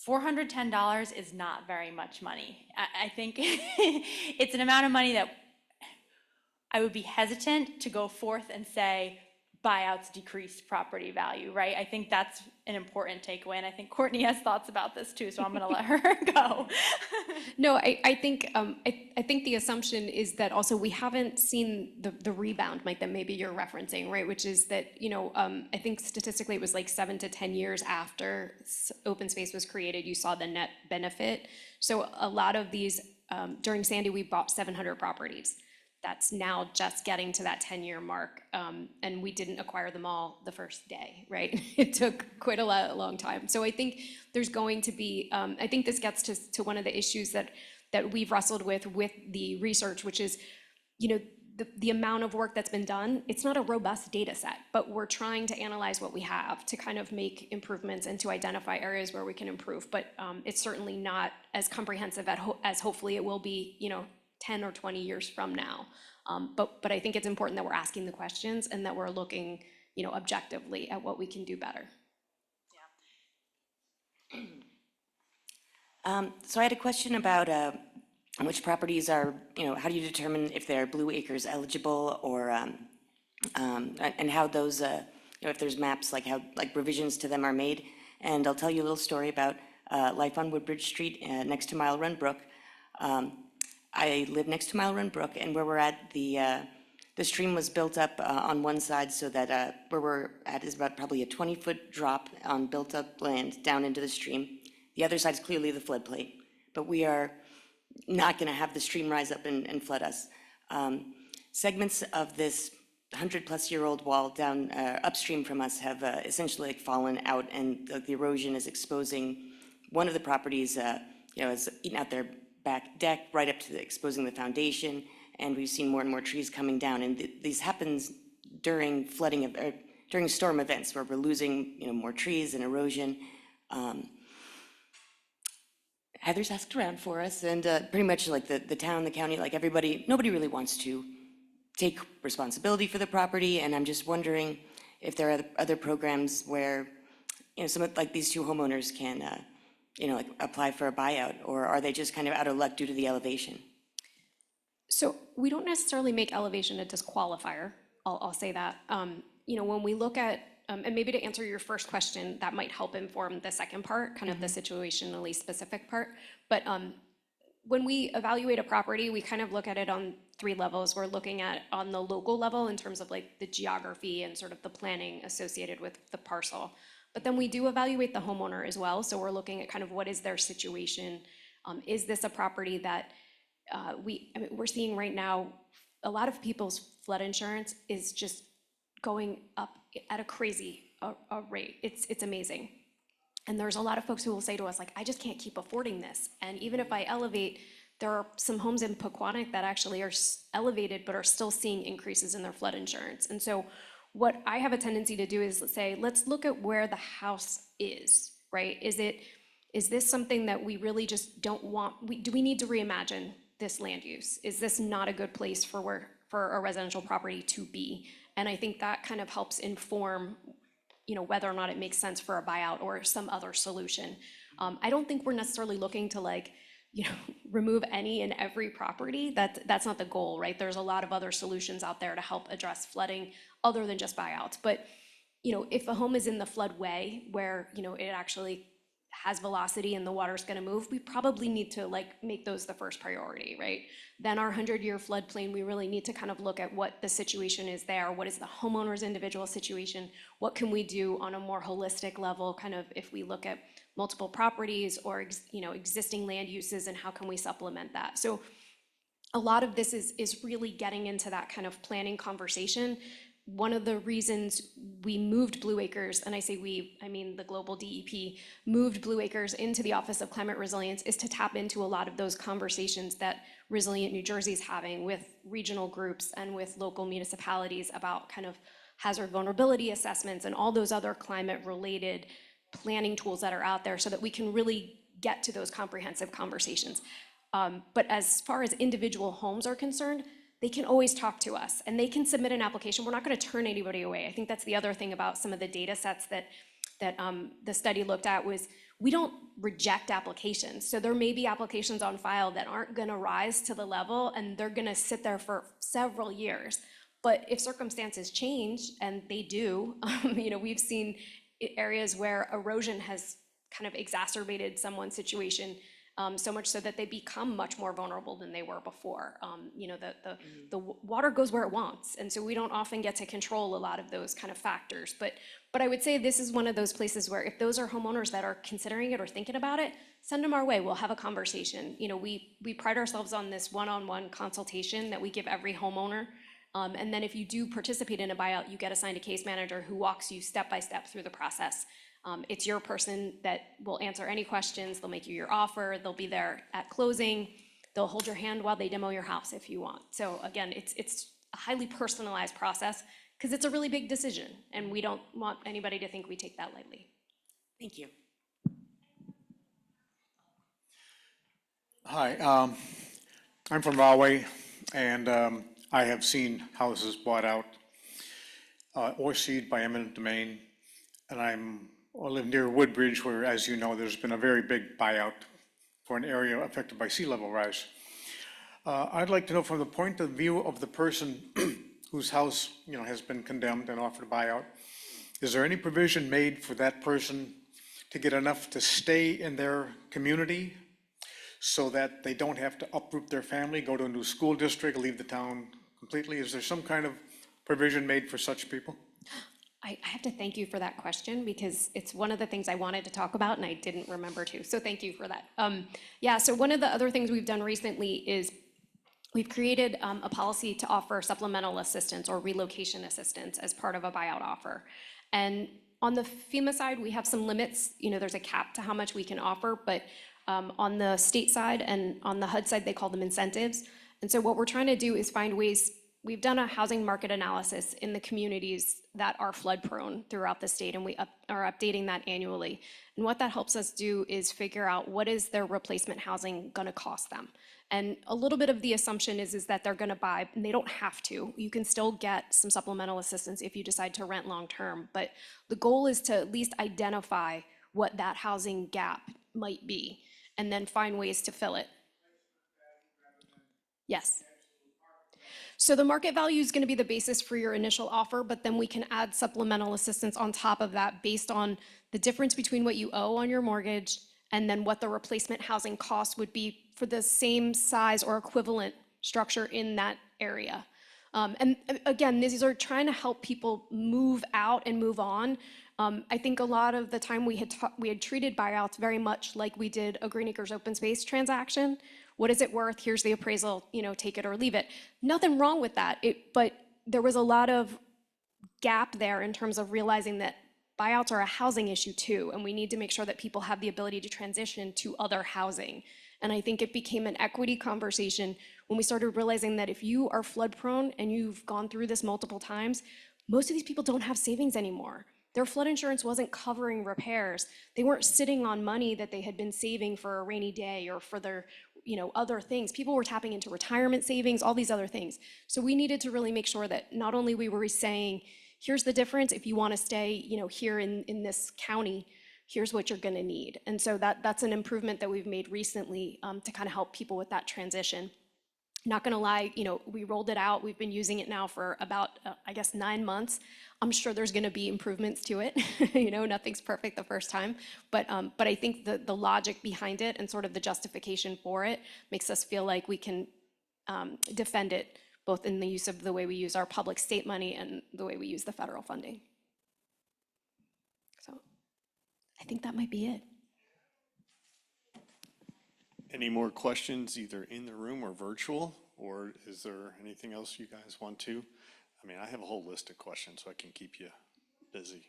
$410 is not very much money. I think it's an amount of money that I would be hesitant to go forth and say, buyouts decrease property value, right? I think that's an important takeaway, and I think Courtney has thoughts about this too, so I'm gonna let her go. No, I think the assumption is that also we haven't seen the rebound, Mike, that maybe you're referencing, right? Which is that, I think statistically it was like 7 to 10 years after open space was created, you saw the net benefit. So a lot of these, during Sandy, we bought 700 properties. that's now just getting to that 10-year mark. And we didn't acquire them all the first day, right? It took quite a long time. So I think there's going to be, I think this gets to one of the issues that we've wrestled with the research, which is, the amount of work that's been done. It's not a robust data set, but we're trying to analyze what we have to kind of make improvements and to identify areas where we can improve. But it's certainly not as comprehensive as hopefully it will be, 10 or 20 years from now. But I think it's important that we're asking the questions and that we're looking, objectively at what we can do better. So I had a question about which properties are, how do you determine if they're Blue Acres eligible, or, and how those, if there's maps, like how, revisions to them are made. And I'll tell you a little story about life on Woodbridge Street next to Mile Run Brook. I live next to Mile Run Brook, and where we're at, the stream was built up on one side, so that where we're at is about probably a 20-foot drop on built-up land down into the stream. The other side is clearly the floodplain, but we are not going to have the stream rise up and flood us. Segments of this 100-plus-year-old wall down upstream from us have essentially fallen out, and the erosion is exposing one of the properties, is eating out their back deck right up to exposing the foundation, and we've seen more and more trees coming down. And these happens during flooding, during storm events, where we're losing more trees and erosion. Heather's asked around for us, and pretty much the town, the county, everybody, nobody really wants to take responsibility for the property. And I'm just wondering if there are other programs where, some of these two homeowners can, apply for a buyout, or are they just kind of out of luck due to the elevation? So we don't necessarily make elevation a disqualifier. I'll say that. When we look at, and maybe to answer your first question, that might help inform the second part, kind of the situationally specific part. But when we evaluate a property, we kind of look at it on 3 levels. We're looking at on the local level in terms of the geography and sort of the planning associated with the parcel. But then we do evaluate the homeowner as well. So we're looking at kind of what is their situation. Is this a property that we're seeing right now, a lot of people's flood insurance is just going up at a crazy rate. It's amazing. And there's a lot of folks who will say to us, I just can't keep affording this. And even if I elevate, there are some homes in Pequannock that actually are elevated, but are still seeing increases in their flood insurance. And so what I have a tendency to do is say, let's look at where the house is, right? Is this something that we really just don't want? Do we need to reimagine this land use? Is this not a good place for a residential property to be? And I think that kind of helps inform, whether or not it makes sense for a buyout or some other solution. I don't think we're necessarily looking to remove any and every property. That's not the goal, right? There's a lot of other solutions out there to help address flooding other than just buyouts. But, if a home is in the floodway where, it actually has velocity and the water's going to move, we probably need to make those the first priority, right? Then our 100-year floodplain, we really need to kind of look at what the situation is there. What is the homeowner's individual situation? What can we do on a more holistic level, kind of if we look at multiple properties or existing land uses, and how can we supplement that? So a lot of this is really getting into that kind of planning conversation. One of the reasons we moved Blue Acres, and I say we, I mean the global DEP, moved Blue Acres into the Office of Climate Resilience, is to tap into a lot of those conversations that Resilient New Jersey is having with regional groups and with local municipalities about kind of hazard vulnerability assessments and all those other climate-related planning tools that are out there, so that we can really get to those comprehensive conversations. But as far as individual homes are concerned, they can always talk to us and they can submit an application. We're not going to turn anybody away. I think that's the other thing about some of the data sets that the study looked at, was we don't reject applications. So there may be applications on file that aren't going to rise to the level, and they're going to sit there for several years. But if circumstances change, and they do, we've seen areas where erosion has kind of exacerbated someone's situation, so much so that they become much more vulnerable than they were before. The water goes where it wants, and so we don't often get to control a lot of those kind of factors. But But I would say this is one of those places where if those are homeowners that are considering it or thinking about it, send them our way. We'll have a conversation. You know, we pride ourselves on this one-on-one consultation that we give every homeowner. And then if you do participate in a buyout, you get assigned a case manager who walks you step by step through the process. It's your person that will answer any questions. They'll make you your offer. They'll be there at closing. They'll hold your hand while they demo your house if you want. So again, it's a highly personalized process because it's a really big decision, and we don't want anybody to think we take that lightly. Thank you. Hi, I'm from Rahway, and I have seen houses bought out or seeded by eminent domain. And I live near Woodbridge, where, as you know, there's been a very big buyout for an area affected by sea level rise. I'd like to know, from the point of view of the person whose house, has been condemned and offered a buyout, is there any provision made for that person to get enough to stay in their community so that they don't have to uproot their family, go to a new school district, leave the town completely? Is there some kind of provision made for such people? I have to thank you for that question because it's one of the things I wanted to talk about and I didn't remember to. So thank you for that. Yeah, so one of the other things we've done recently is we've created a policy to offer supplemental assistance or relocation assistance as part of a buyout offer. And on the FEMA side, we have some limits. There's a cap to how much we can offer, but on the state side and on the HUD side, they call them incentives. And so what we're trying to do is find ways. We've done a housing market analysis in the communities that are flood prone throughout the state, and we are updating that annually. And what that helps us do is figure out what is their replacement housing gonna cost them. And a little bit of the assumption is that they're gonna buy, and they don't have to. You can still get some supplemental assistance if you decide to rent long-term, but the goal is to at least identify what that housing gap might be, and then find ways to fill it. Yes. So the market value is going to be the basis for your initial offer, but then we can add supplemental assistance on top of that based on the difference between what you owe on your mortgage and then what the replacement housing cost would be for the same size or equivalent structure in that area. And again, these are trying to help people move out and move on. I think a lot of the time we had treated buyouts very much like we did a Green Acres open space transaction. What is it worth? Here's the appraisal, take it or leave it. Nothing wrong with that, but there was a lot of gap there in terms of realizing that buyouts are a housing issue too, and we need to make sure that people have the ability to transition to other housing. And I think it became an equity conversation when we started realizing that if you are flood prone and you've gone through this multiple times, most of these people don't have savings anymore. Their flood insurance wasn't covering repairs. They weren't sitting on money that they had been saving for a rainy day or for their other things. People were tapping into retirement savings, all these other things. So we needed to really make sure that not only we were saying, here's the difference if you want to stay, here in this county, here's what you're going to need. And so that's an improvement that we've made recently to kind of help people with that transition. Not going to lie, we rolled it out. We've been using it now for about, 9 months. I'm sure there's going to be improvements to it. Nothing's perfect the first time. But I think the logic behind it and sort of the justification for it makes us feel like we can defend it both in the use of the way we use our public state money and the way we use the federal funding. So I think that might be it. Any more questions, either in the room or virtual, or is there anything else you guys want to? I mean, I have a whole list of questions, so I can keep you busy.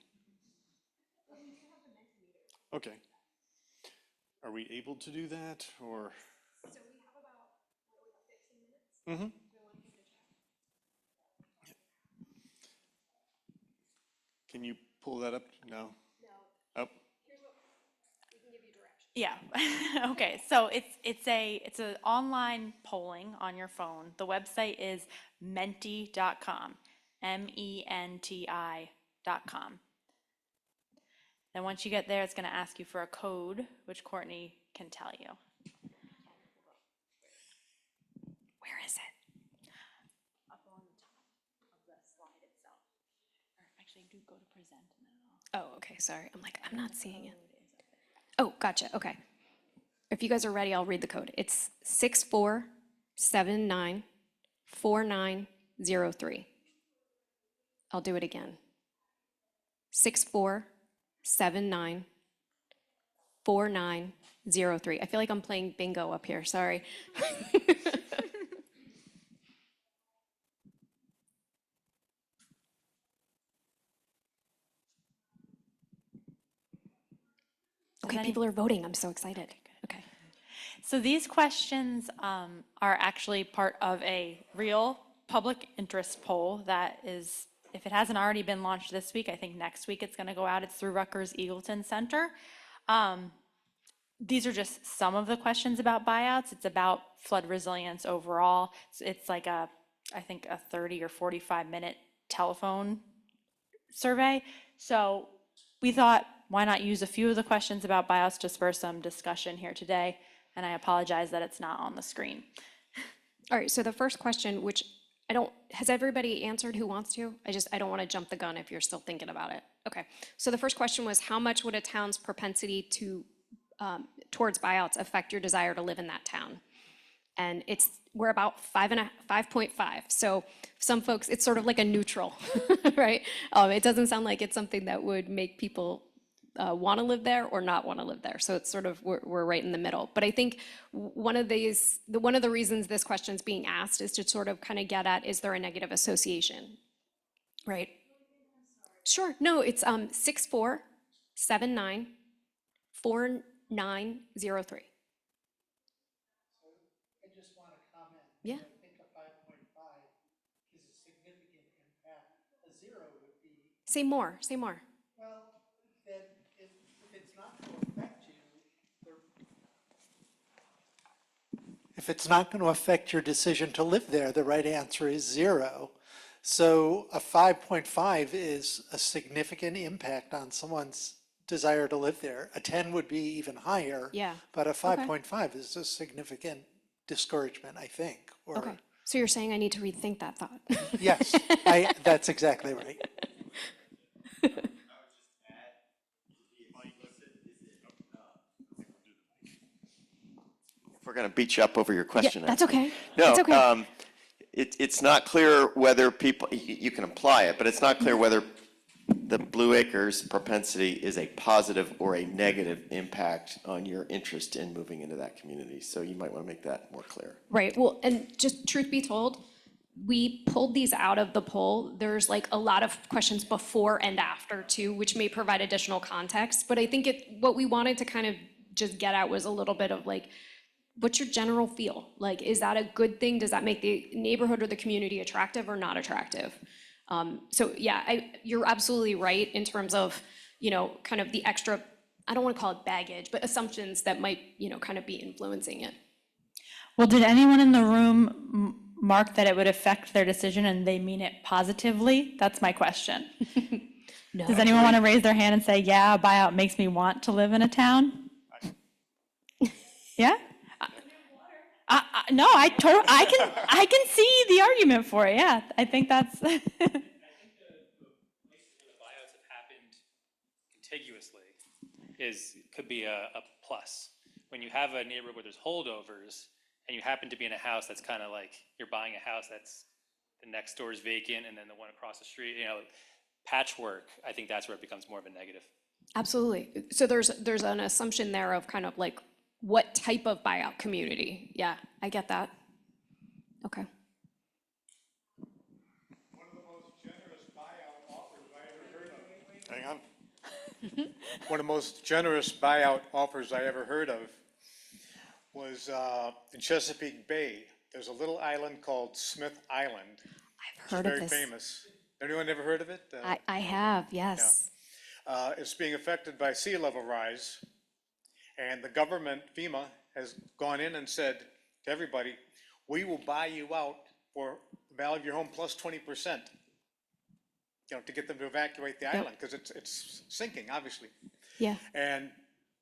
Okay. Are we able to do that, or? So we have about 15 minutes. Can you pull that up? No? No. Oh. Yeah. Okay. So it's an online polling on your phone. The website is menti.com, MENTI.com. Then once you get there, it's going to ask you for a code, which Courtney can tell you. Where is it? Up on the top of the slide itself. Or actually, do go to present and then Oh, okay. Sorry. I'm not seeing it. Oh, gotcha. Okay. If you guys are ready, I'll read the code. It's 64794903. I'll do it again. 4903. I feel like I'm playing bingo up here, sorry. Okay, people are voting. I'm so excited. Okay. So these questions are actually part of a real public interest poll that is, if it hasn't already been launched this week, I think next week it's going to go out. It's through Rutgers Eagleton Center. These are just some of the questions about buyouts. It's about flood resilience overall. It's like I think a 30 or 45-minute telephone survey. So we thought, why not use a few of the questions about buyouts to spur some discussion here today? And I apologize that it's not on the screen. All right, so the first question, which has everybody answered who wants to? I don't want to jump the gun if you're still thinking about it. Okay, so the first question was, how much would a town's propensity towards buyouts affect your desire to live in that town? And we're about 5.5. So some folks, it's sort of like a neutral, right? It doesn't sound like it's something that would make people want to live there or not want to live there. So it's sort of, we're right in the middle. But I think one of the reasons this question's being asked is to sort of kind of get at, is there a negative association, right? Sure, no, it's 64794903. Yeah. I think a 5.5 is a significant impact. A 0 would be, Say more. well, then if it's not going to affect you, if it's not going to affect your decision to live there, the right answer is 0. So a 5.5 is a significant impact on someone's desire to live there. A 10 would be even higher. Yeah. But a 5.5 is a significant discouragement, I think. Or, Okay, so you're saying I need to rethink that thought? yes, that's exactly right. If we're going to beat you up over your question. That's okay. No, It's okay. it's not clear whether people, you can apply it, but it's not clear whether the Blue Acres propensity is a positive or a negative impact on your interest in moving into that community. So you might want to make that more clear. Right, well, and just truth be told, we pulled these out of the poll. There's like a lot of questions before and after too, which may provide additional context. But I think what we wanted to kind of just get at was a little bit of like, what's your general feel? Like, is that a good thing? Does that make the neighborhood or the community attractive or not attractive? So yeah, you're absolutely right in terms of, kind of the extra, I don't want to call it baggage, but assumptions that might, kind of be influencing it. Well, did anyone in the room mark that it would affect their decision and they mean it positively? That's my question. No. Does anyone want to raise their hand and say, yeah, a buyout makes me want to live in a town? Yeah? No, I can see the argument for it, yeah. I think that's. I think the places where the buyouts have happened contiguously could be a plus. When you have a neighborhood where there's holdovers and you happen to be in a house that's kind of like, you're buying a house that's, the next door is vacant and then the one across the street, patchwork, I think that's where it becomes more of a negative. Absolutely. So there's an assumption there of kind of like, what type of buyout community? Yeah, I get that. Okay. One of the most generous buyout offers I ever heard of. Hang on. One of the most generous buyout offers I ever heard of was in Chesapeake Bay. There's a little island called Smith Island. I've heard of Very this. famous. Anyone ever heard of it? I have, yes. It's being affected by sea level rise. And the government, FEMA, has gone in and said to everybody, we will buy you out for the value of your home plus 20%, to get them to evacuate the island, because it's sinking, obviously. Yeah. And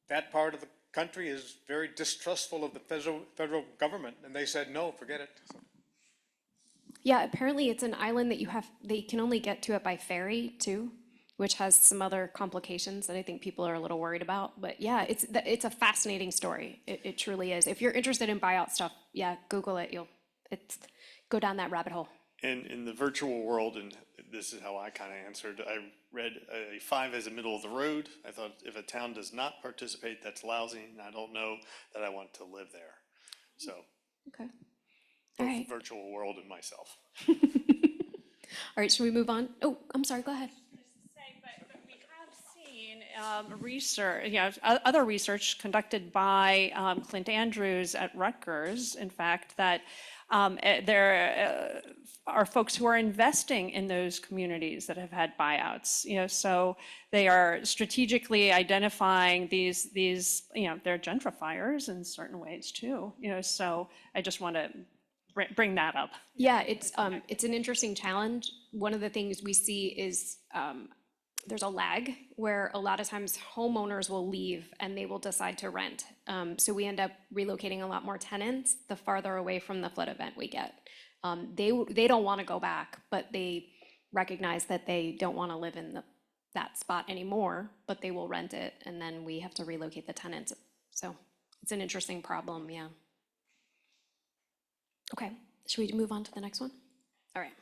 that part of the country is very distrustful of the federal government, and they said, no, forget it. So, Yeah, apparently it's an island that they can only get to it by ferry too, which has some other complications that I think people are a little worried about. But yeah, it's a fascinating story. It truly is. If you're interested in buyout stuff, yeah, Google it. Go down that rabbit hole. And in the virtual world, and this is how I kind of answered, I read a 5 as a middle of the road. I thought if a town does not participate, that's lousy, and I don't know that I want to live there. So, Okay. All both right. virtual world and myself. All right, should we move on? Oh, I'm sorry, go ahead. But we have seen research, other research conducted by Clint Andrews at Rutgers, in fact, that there are folks who are investing in those communities that have had buyouts. So they are strategically identifying these, they're gentrifiers in certain ways too. So I just want to bring that up. Yeah, it's an interesting challenge. One of the things we see is there's a lag where a lot of times homeowners will leave and they will decide to rent. So we end up relocating a lot more tenants the farther away from the flood event we get. They don't want to go back, but they recognize that they don't want to live in that spot anymore, but they will rent it, and then we have to relocate the tenants. So it's an interesting problem, yeah. Okay, should we move on to the next one? All right.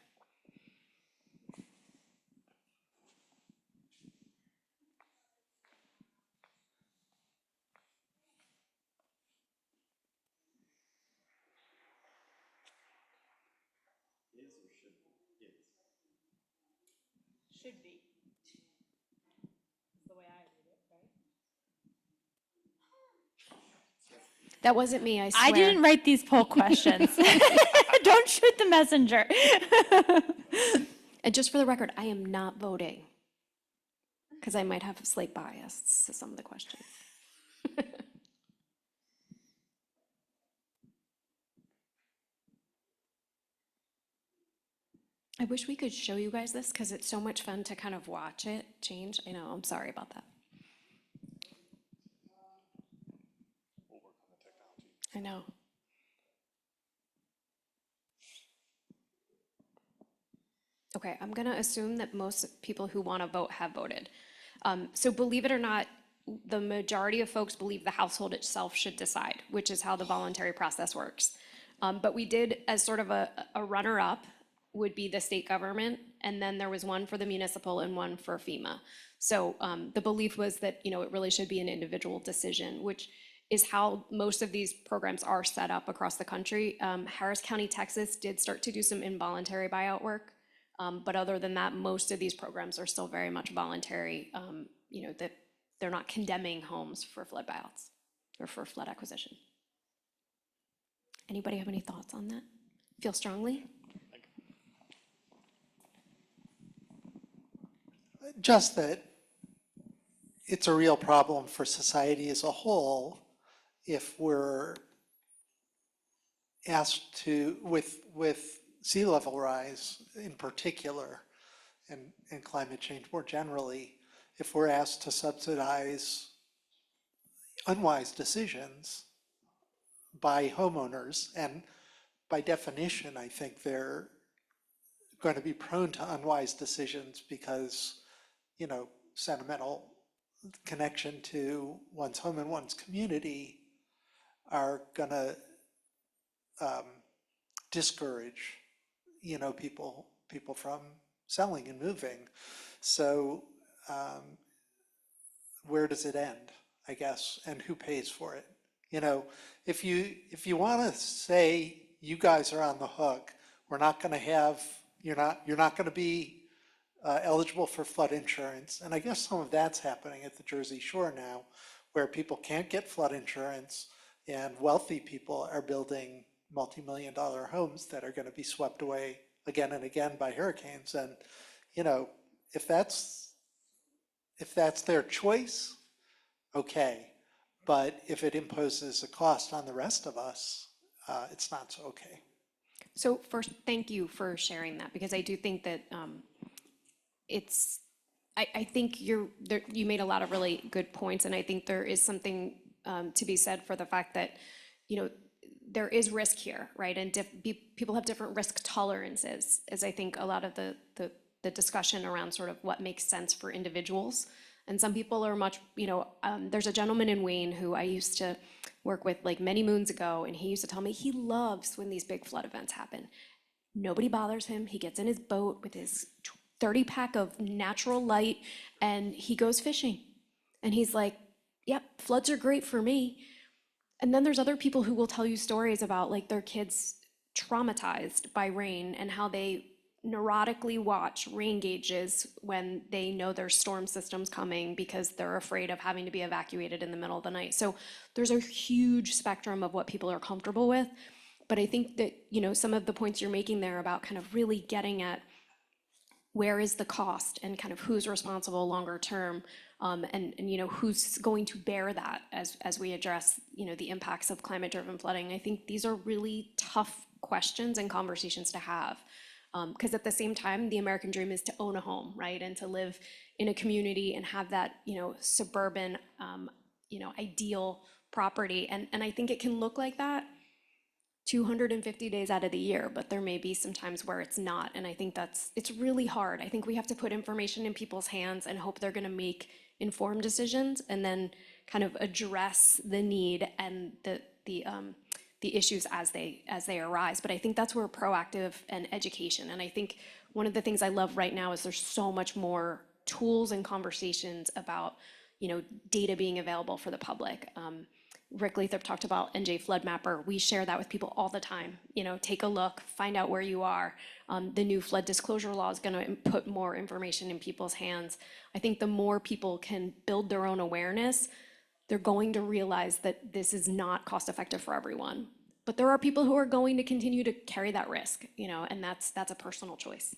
Should be. The way I read it, right? That wasn't me, I swear. I didn't write these poll questions. Don't shoot the messenger. And just for the record, I am not voting because I might have a slight bias to some of the questions. I wish we could show you guys this because it's so much fun to kind of watch it change. I know, I'm sorry about that. I know. Okay, I'm gonna assume that most people who want to vote have voted. So believe it or not, the majority of folks believe the household itself should decide, which is how the voluntary process works. But we did, as sort of a runner-up, would be the state government, and then there was one for the municipal and one for FEMA. So the belief was that, it really should be an individual decision, which is how most of these programs are set up across the country. Harris County, Texas did start to do some involuntary buyout work, but other than that, most of these programs are still very much voluntary, that they're not condemning homes for flood buyouts or for flood acquisition. Anybody have any thoughts on that? Feel strongly? Just that it's a real problem for society as a whole if we're asked to, with sea level rise in particular, and climate change more generally, if we're asked to subsidize unwise decisions by homeowners, and by definition, I think they're going to be prone to unwise decisions because, sentimental connection to one's home and one's community are going to discourage, people from selling and moving. So where does it end, I guess, and who pays for it? If you want to say you guys are on the hook, we're not going to have, you're not going to be eligible for flood insurance. And I guess some of that's happening at the Jersey Shore now, where people can't get flood insurance and wealthy people are building multi-million-dollar homes that are going to be swept away again and again by hurricanes. And, if that's their choice, okay. But if it imposes a cost on the rest of us, it's not so okay. So first, thank you for sharing that, because I do think that I think you made a lot of really good points, and I think there is something to be said for the fact that, there is risk here, right? And people have different risk tolerances, as I think a lot of the discussion around sort of what makes sense for individuals. And some people are much, there's a gentleman in Wayne who I used to work with like many moons ago, and he used to tell me he loves when these big flood events happen. Nobody bothers him. He gets in his boat with his 30-pack of natural light and he goes fishing. And he's like, yep, floods are great for me. And then there's other people who will tell you stories about like their kids traumatized by rain and how they neurotically watch rain gauges when they know there's storm systems coming because they're afraid of having to be evacuated in the middle of the night. So there's a huge spectrum of what people are comfortable with. But I think that, you know, some of the points you're making there about kind of really getting at where is the cost and kind of who's responsible longer term, and you know, who's going to bear that as we address, you know, the impacts of climate-driven flooding. I think these are really tough questions and conversations to have. Because at the same time, the American dream is to own a home, right? And to live in a community and have that, you know, suburban, you know, ideal property. And I think it can look like that 250 days out of the year, but there may be some times where it's not. And I think it's really hard. I think we have to put information in people's hands and hope they're gonna make informed decisions and then kind of address the need and the issues as they arise. But I think that's where proactive and education. And I think one of the things I love right now is there's so much more tools and conversations about, you know, data being available for the public. Rick Lathrop talked about NJ Flood Mapper. We share that with people all the time. You know, take a look, find out where you are. The new flood disclosure law is going to put more information in people's hands. I think the more people can build their own awareness, they're going to realize that this is not cost effective for everyone. But there are people who are going to continue to carry that risk, you know, and that's a personal choice.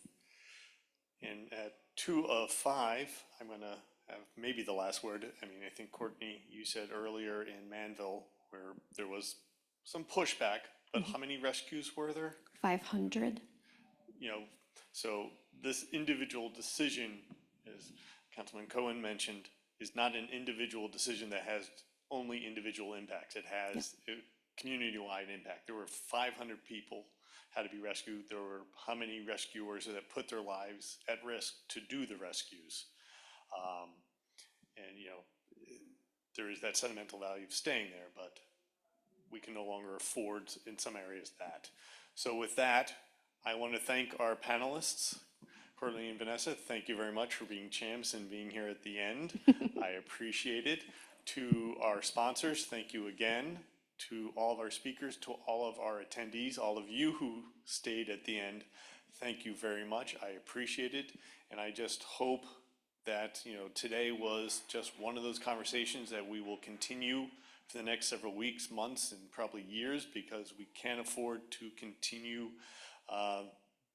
And at 2 of 5, I'm gonna have maybe the last word. I mean, I think Courtney, you said earlier in Manville where there was some pushback, but how many rescues were there? 500. You know, so this individual decision, as Councilman Cohen mentioned, is not an individual decision that has only individual impacts. It has community-wide impact. There were 500 people had to be rescued. There were how many rescuers that put their lives at risk to do the rescues. And you know, there is that sentimental value of staying there, but we can no longer afford in some areas that. So with that, I want to thank our panelists, Courtney and Vanessa. Thank you very much for being champs and being here at the end. I appreciate it. To our sponsors, thank you again. To all of our speakers, to all of our attendees, all of you who stayed at the end, thank you very much. I appreciate it. And I just hope that, you know, today was just one of those conversations that we will continue for the next several weeks, months, and probably years, because we can't afford to continue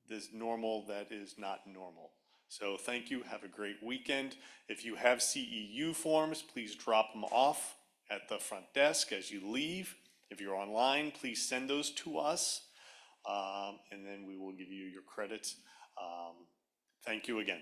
this normal that is not normal. So thank you. Have a great weekend. If you have CEU forms, please drop them off at the front desk as you leave. If you're online, please send those to us, and then we will give you your credits. Thank you again.